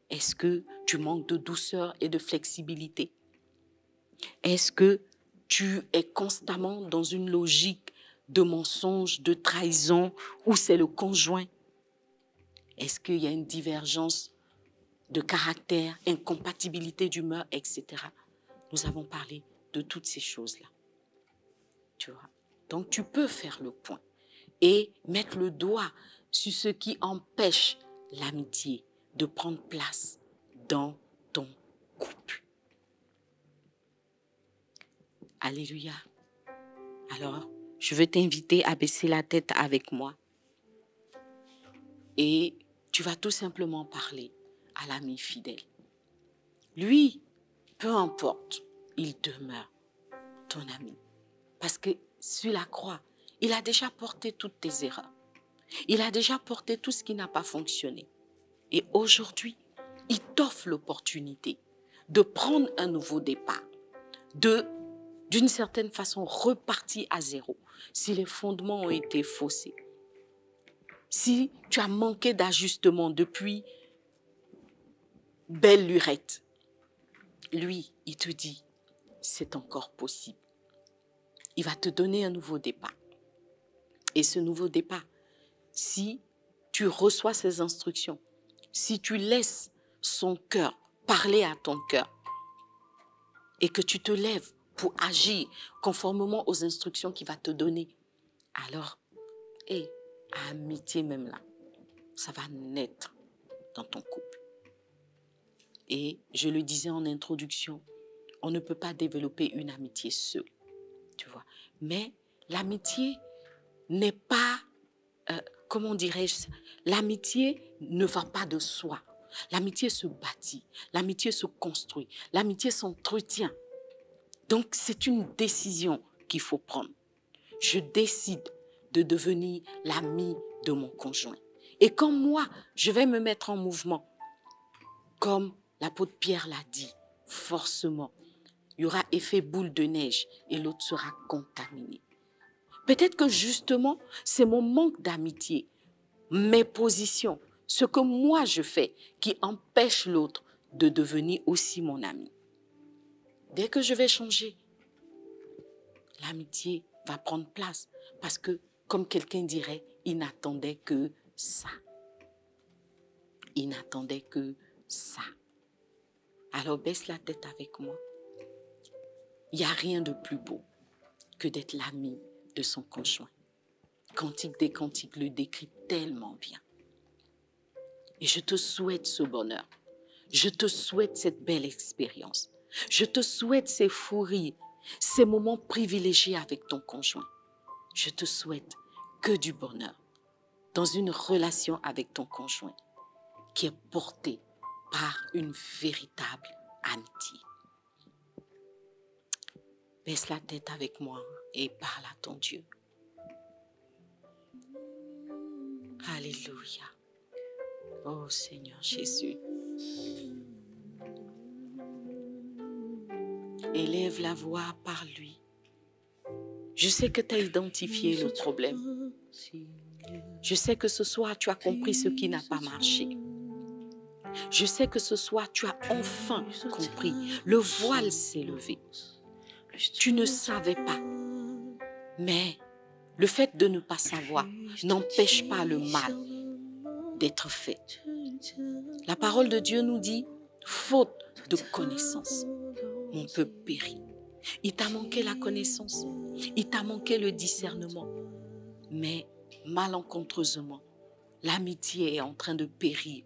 B: Est-ce que tu manques de douceur et de flexibilité? Est-ce que tu es constamment dans une logique de mensonge, de trahison, où c'est le conjoint? Est-ce qu'il y a une divergence de caractère, incompatibilité d'humeur, etc. Nous avons parlé de toutes ces choses-là. Tu vois? Donc, tu peux faire le point et mettre le doigt sur ce qui empêche l'amitié de prendre place dans ton couple. Alléluia. Alors, je veux t'inviter à baisser la tête avec moi et tu vas tout simplement parler à l'ami fidèle. Lui, peu importe, il demeure ton ami. Parce que sur la croix, il a déjà porté toutes tes erreurs. Il a déjà porté tout ce qui n'a pas fonctionné. Et aujourd'hui, il t'offre l'opportunité de prendre un nouveau départ, d'une certaine façon, repartir à zéro. Si les fondements ont été faussés, si tu as manqué d'ajustement depuis belle lurette, lui, il te dit, c'est encore possible. Il va te donner un nouveau départ. Et ce nouveau départ, si tu reçois ces instructions, si tu laisses son cœur parler à ton cœur et que tu te lèves pour agir conformément aux instructions qu'il va te donner, alors, amitié même là, ça va naître dans ton couple. Et je le disais en introduction, on ne peut pas développer une amitié seule, tu vois. Mais l'amitié n'est pas, comment dirais-je, l'amitié ne va pas de soi. L'amitié se bâtit, l'amitié se construit, l'amitié s'entretient. Donc, c'est une décision qu'il faut prendre. Je décide de devenir l'ami de mon conjoint. Et comme moi, je vais me mettre en mouvement, comme l'apôtre Pierre l'a dit, forcément, il y aura effet boule de neige et l'autre sera contaminé. Peut-être que justement, c'est mon manque d'amitié, mes positions, ce que moi je fais qui empêche l'autre de devenir aussi mon ami. Dès que je vais changer, l'amitié va prendre place parce que, comme quelqu'un dirait, il n'attendait que ça. Il n'attendait que ça. Alors baisse la tête avec moi. Il n'y a rien de plus beau que d'être l'ami de son conjoint. Cantique des Cantiques le décrit tellement bien. Et je te souhaite ce bonheur. Je te souhaite cette belle expérience. Je te souhaite ces fous rires, ces moments privilégiés avec ton conjoint. Je te souhaite que du bonheur dans une relation avec ton conjoint qui est portée par une véritable amitié. Baisse la tête avec moi et parle à ton Dieu. Alléluia. Oh Seigneur Jésus. Élève la voix par lui. Je sais que tu as identifié le problème. Je sais que ce soir, tu as compris ce qui n'a pas marché. Je sais que ce soir, tu as enfin compris. Le voile s'est levé. Tu ne savais pas. Mais le fait de ne pas savoir n'empêche pas le mal d'être fait. La parole de Dieu nous dit, faute de connaissance, mon peuple périt. Il t'a manqué la connaissance, il t'a manqué le discernement. Mais malencontreusement, l'amitié est en train de périr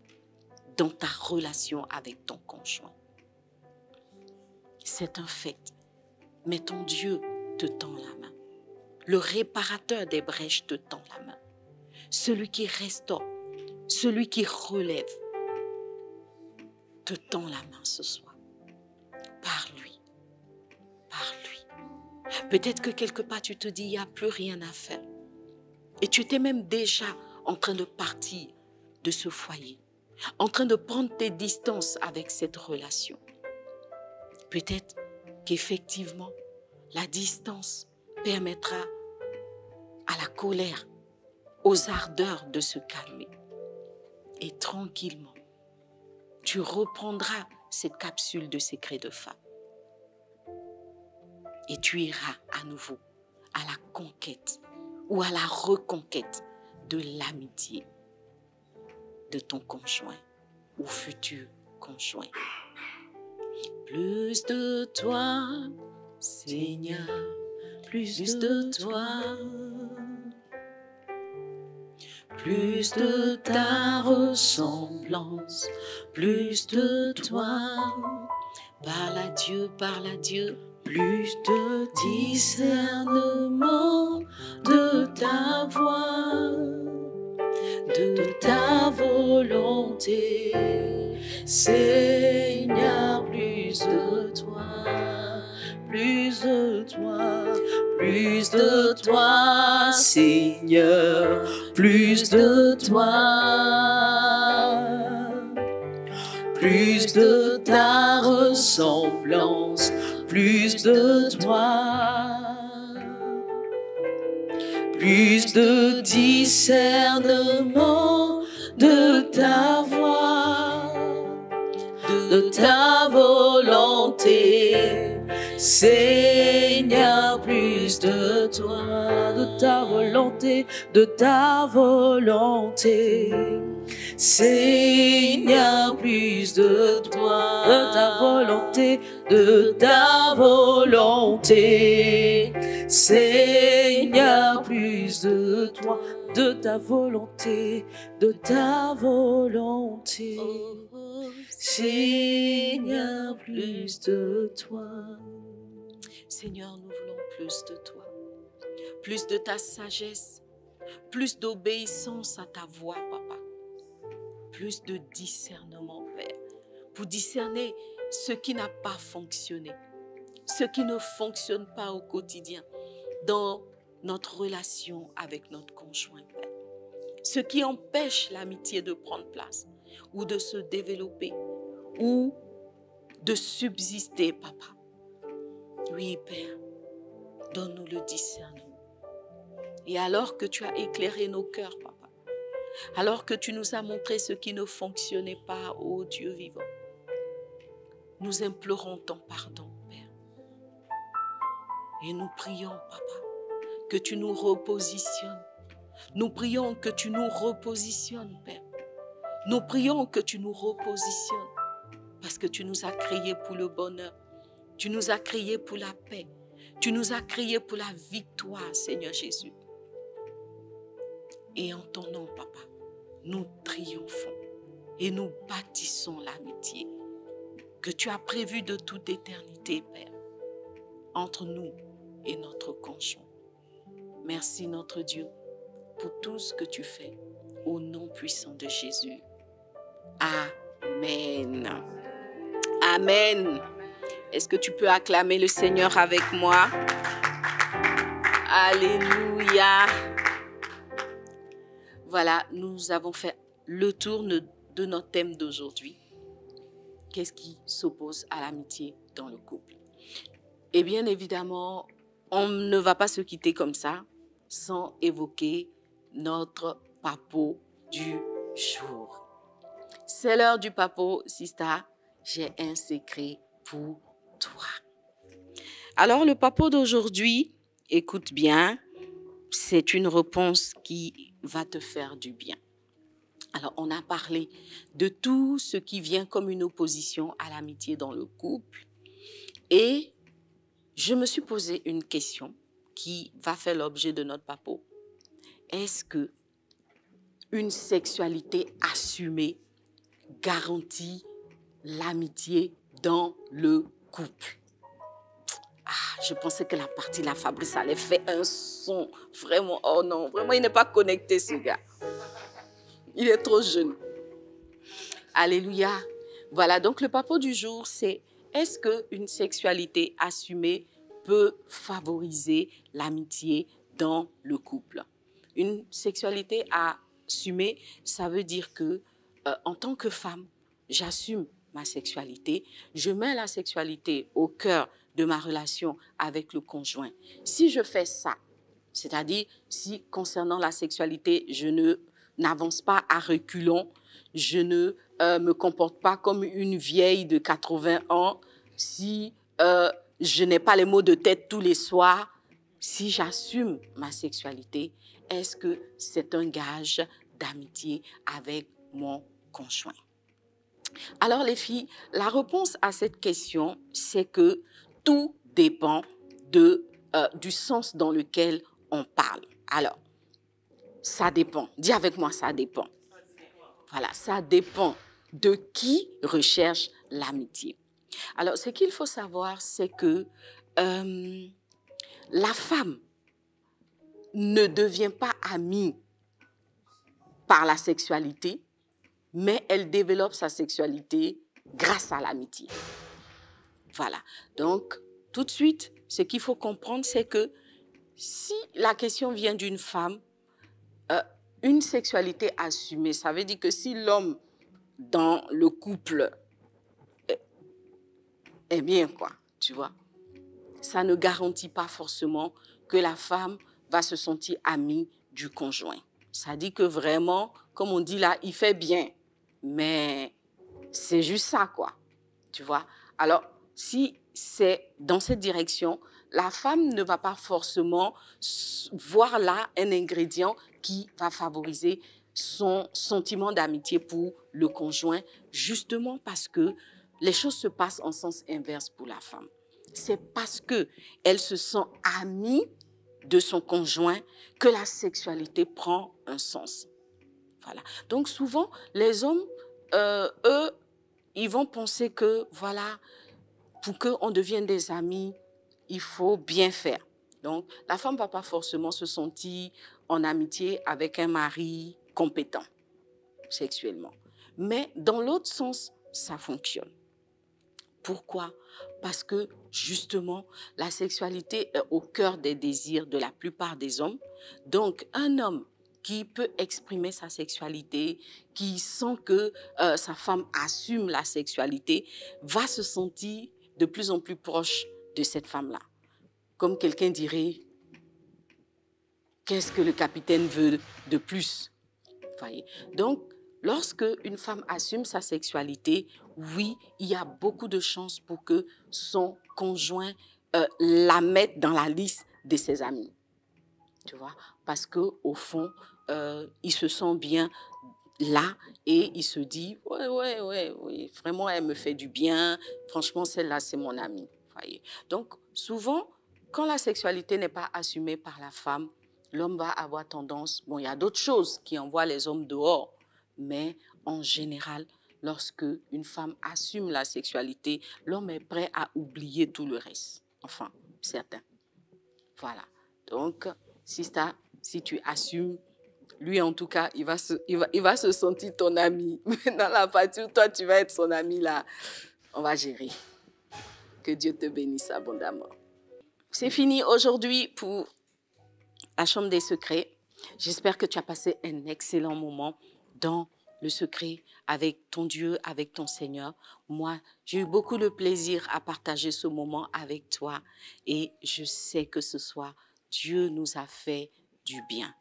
B: dans ta relation avec ton conjoint. C'est un fait, mais ton Dieu te tend la main. Le réparateur des brèches te tend la main. Celui qui restaure, celui qui relève, te tend la main ce soir. Par lui. Par lui. Peut-être que quelque part tu te dis, il n'y a plus rien à faire. Et tu étais même déjà en train de partir de ce foyer, en train de prendre tes distances avec cette relation. Peut-être qu'effectivement, la distance permettra à la colère, aux ardeurs de se calmer. Et tranquillement, tu reprendras cette capsule de secret de femme. Et tu iras à nouveau à la conquête ou à la reconquête de l'amitié de ton conjoint ou futur conjoint. Plus de toi, Seigneur, plus de toi, plus de ta ressemblance, plus de toi. Parle à Dieu, parle à Dieu. Plus de discernement de ta voix,
A: de ta volonté. Seigneur, plus de toi, plus de toi, plus de toi, Seigneur, plus de toi, plus de ta ressemblance, plus de toi, plus de discernement de ta voix, de ta volonté. Seigneur, plus de toi, de ta volonté, de ta volonté. Seigneur, plus de toi, de ta volonté, de ta volonté. Seigneur, plus de toi, de ta volonté, de ta volonté. Seigneur, plus de toi.
B: Seigneur, nous voulons plus de toi, plus de ta sagesse, plus d'obéissance à ta voix, Papa, plus de discernement, Père, pour discerner ce qui n'a pas fonctionné, ce qui ne fonctionne pas au quotidien dans notre relation avec notre conjoint, Père, ce qui empêche l'amitié de prendre place ou de se développer ou de subsister, Papa. Oui, Père, donne-nous le discernement. Et alors que tu as éclairé nos cœurs, Papa, alors que tu nous as montré ce qui ne fonctionnait pas, ô Dieu vivant, nous implorons ton pardon, Père. Et nous prions, Papa, que tu nous repositionnes. Nous prions que tu nous repositionnes, Père. Nous prions que tu nous repositionnes parce que tu nous as créés pour le bonheur. Tu nous as créés pour la paix. Tu nous as créés pour la victoire, Seigneur Jésus. Et en ton nom, Papa, nous triomphons et nous bâtissons l'amitié que tu as prévue de toute éternité, Père, entre nous et notre conjoint. Merci, notre Dieu, pour tout ce que tu fais. Au nom puissant de Jésus. Amen. Amen. Est-ce que tu peux acclamer le Seigneur avec moi? Alléluia. Voilà, nous avons fait le tour de notre thème d'aujourd'hui. Qu'est-ce qui s'oppose à l'amitié dans le couple? Et bien évidemment, on ne va pas se quitter comme ça sans évoquer notre papo du jour. C'est l'heure du papo, Sista. J'ai un secret pour toi. Alors, le papo d'aujourd'hui, écoute bien, c'est une réponse qui va te faire du bien. Alors, on a parlé de tout ce qui vient comme une opposition à l'amitié dans le couple. Et je me suis posé une question qui va faire l'objet de notre papo. Est-ce que une sexualité assumée garantit l'amitié dans le couple? Je pensais que la partie de la Fabrice allait faire un son. Vraiment, oh non, vraiment, il n'est pas connecté, ce gars. Il est trop jeune. Alléluia. Voilà, donc le papo du jour, c'est est-ce qu'une sexualité assumée peut favoriser l'amitié dans le couple? Une sexualité assumée, ça veut dire que, en tant que femme, j'assume ma sexualité, je mets la sexualité au cœur de ma relation avec le conjoint. Si je fais ça, c'est-à-dire si concernant la sexualité, je n'avance pas à reculons, je ne me comporte pas comme une vieille de 80 ans, si je n'ai pas les maux de tête tous les soirs, si j'assume ma sexualité, est-ce que c'est un gage d'amitié avec mon conjoint? Alors les filles, la réponse à cette question, c'est que tout dépend du sens dans lequel on parle. Alors, ça dépend. Dis avec moi, ça dépend. Voilà, ça dépend de qui recherche l'amitié. Alors, ce qu'il faut savoir, c'est que la femme ne devient pas amie par la sexualité, mais elle développe sa sexualité grâce à l'amitié. Voilà. Donc, tout de suite, ce qu'il faut comprendre, c'est que si la question vient d'une femme, une sexualité assumée, ça veut dire que si l'homme dans le couple est bien, quoi, tu vois, ça ne garantit pas forcément que la femme va se sentir amie du conjoint. Ça dit que vraiment, comme on dit là, il fait bien, mais c'est juste ça, quoi, tu vois. Alors, si c'est dans cette direction, la femme ne va pas forcément voir là un ingrédient qui va favoriser son sentiment d'amitié pour le conjoint, justement parce que les choses se passent en sens inverse pour la femme. C'est parce qu'elle se sent amie de son conjoint que la sexualité prend un sens. Voilà. Donc souvent, les hommes, eux, ils vont penser que, voilà, pour qu'on devienne des amis, il faut bien faire. Donc, la femme ne va pas forcément se sentir en amitié avec un mari compétent sexuellement. Mais dans l'autre sens, ça fonctionne. Pourquoi? Parce que, justement, la sexualité est au cœur des désirs de la plupart des hommes. Donc, un homme qui peut exprimer sa sexualité, qui sent que sa femme assume la sexualité, va se sentir de plus en plus proche de cette femme-là. Comme quelqu'un dirait, qu'est-ce que le capitaine veut de plus? Voyez? Donc, lorsque une femme assume sa sexualité, oui, il y a beaucoup de chances pour que son conjoint la mette dans la liste de ses amis. Tu vois? Parce qu'au fond, il se sent bien là et il se dit, ouais, vraiment, elle me fait du bien. Franchement, celle-là, c'est mon amie. Voyez? Donc, souvent, quand la sexualité n'est pas assumée par la femme, l'homme va avoir tendance, bon, il y a d'autres choses qui envoient les hommes dehors, mais en général, lorsque une femme assume la sexualité, l'homme est prêt à oublier tout le reste. Enfin, certains. Voilà. Donc, si tu assumes, lui en tout cas, il va se sentir ton ami. Dans la partie où toi, tu vas être son ami, là, on va gérer. Que Dieu te bénisse abondamment. C'est fini aujourd'hui pour la chambre des secrets. J'espère que tu as passé un excellent moment dans le secret avec ton Dieu, avec ton Seigneur. Moi, j'ai eu beaucoup de plaisir à partager ce moment avec toi et je sais que ce soir, Dieu nous a fait du bien.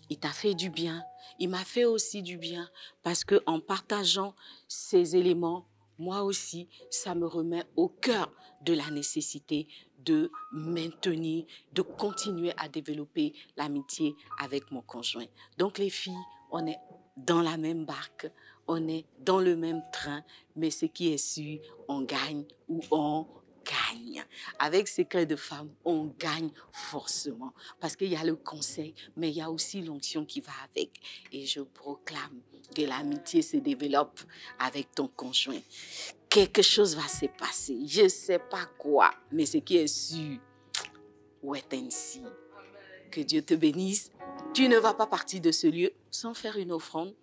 B: Il t'a fait du bien, il m'a fait aussi du bien parce qu'en partageant ces éléments, moi aussi, ça me remet au cœur de la nécessité de maintenir, de continuer à développer l'amitié avec mon conjoint. Donc les filles, on est dans la même barque, on est dans le même train, mais ce qui est sûr, on gagne ou on gagne. Avec Secret de Femme, on gagne forcément. Parce qu'il y a le conseil, mais il y a aussi l'onction qui va avec. Et je proclame que l'amitié se développe avec ton conjoint. Quelque chose va se passer. Je ne sais pas quoi, mais ce qui est sûr, est ainsi. Que Dieu te bénisse. Tu ne vas pas partir de ce lieu sans faire une offrande.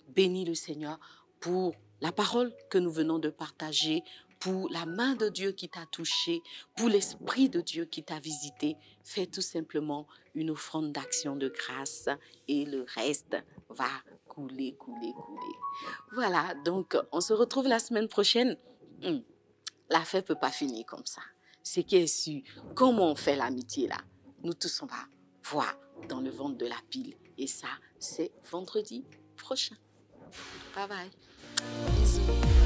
B: Bénis le Seigneur pour la parole que nous venons de partager, pour la main de Dieu qui t'a touché, pour l'Esprit de Dieu qui t'a visité. Fais tout simplement une offrande d'action de grâce et le reste va couler. Voilà, donc on se retrouve la semaine prochaine. La fête ne peut pas finir comme ça. Ce qui est sûr, comment on fait l'amitié là, nous tous on va voir dans le ventre de la pile. Et ça, c'est vendredi prochain. Bye bye. Bisous.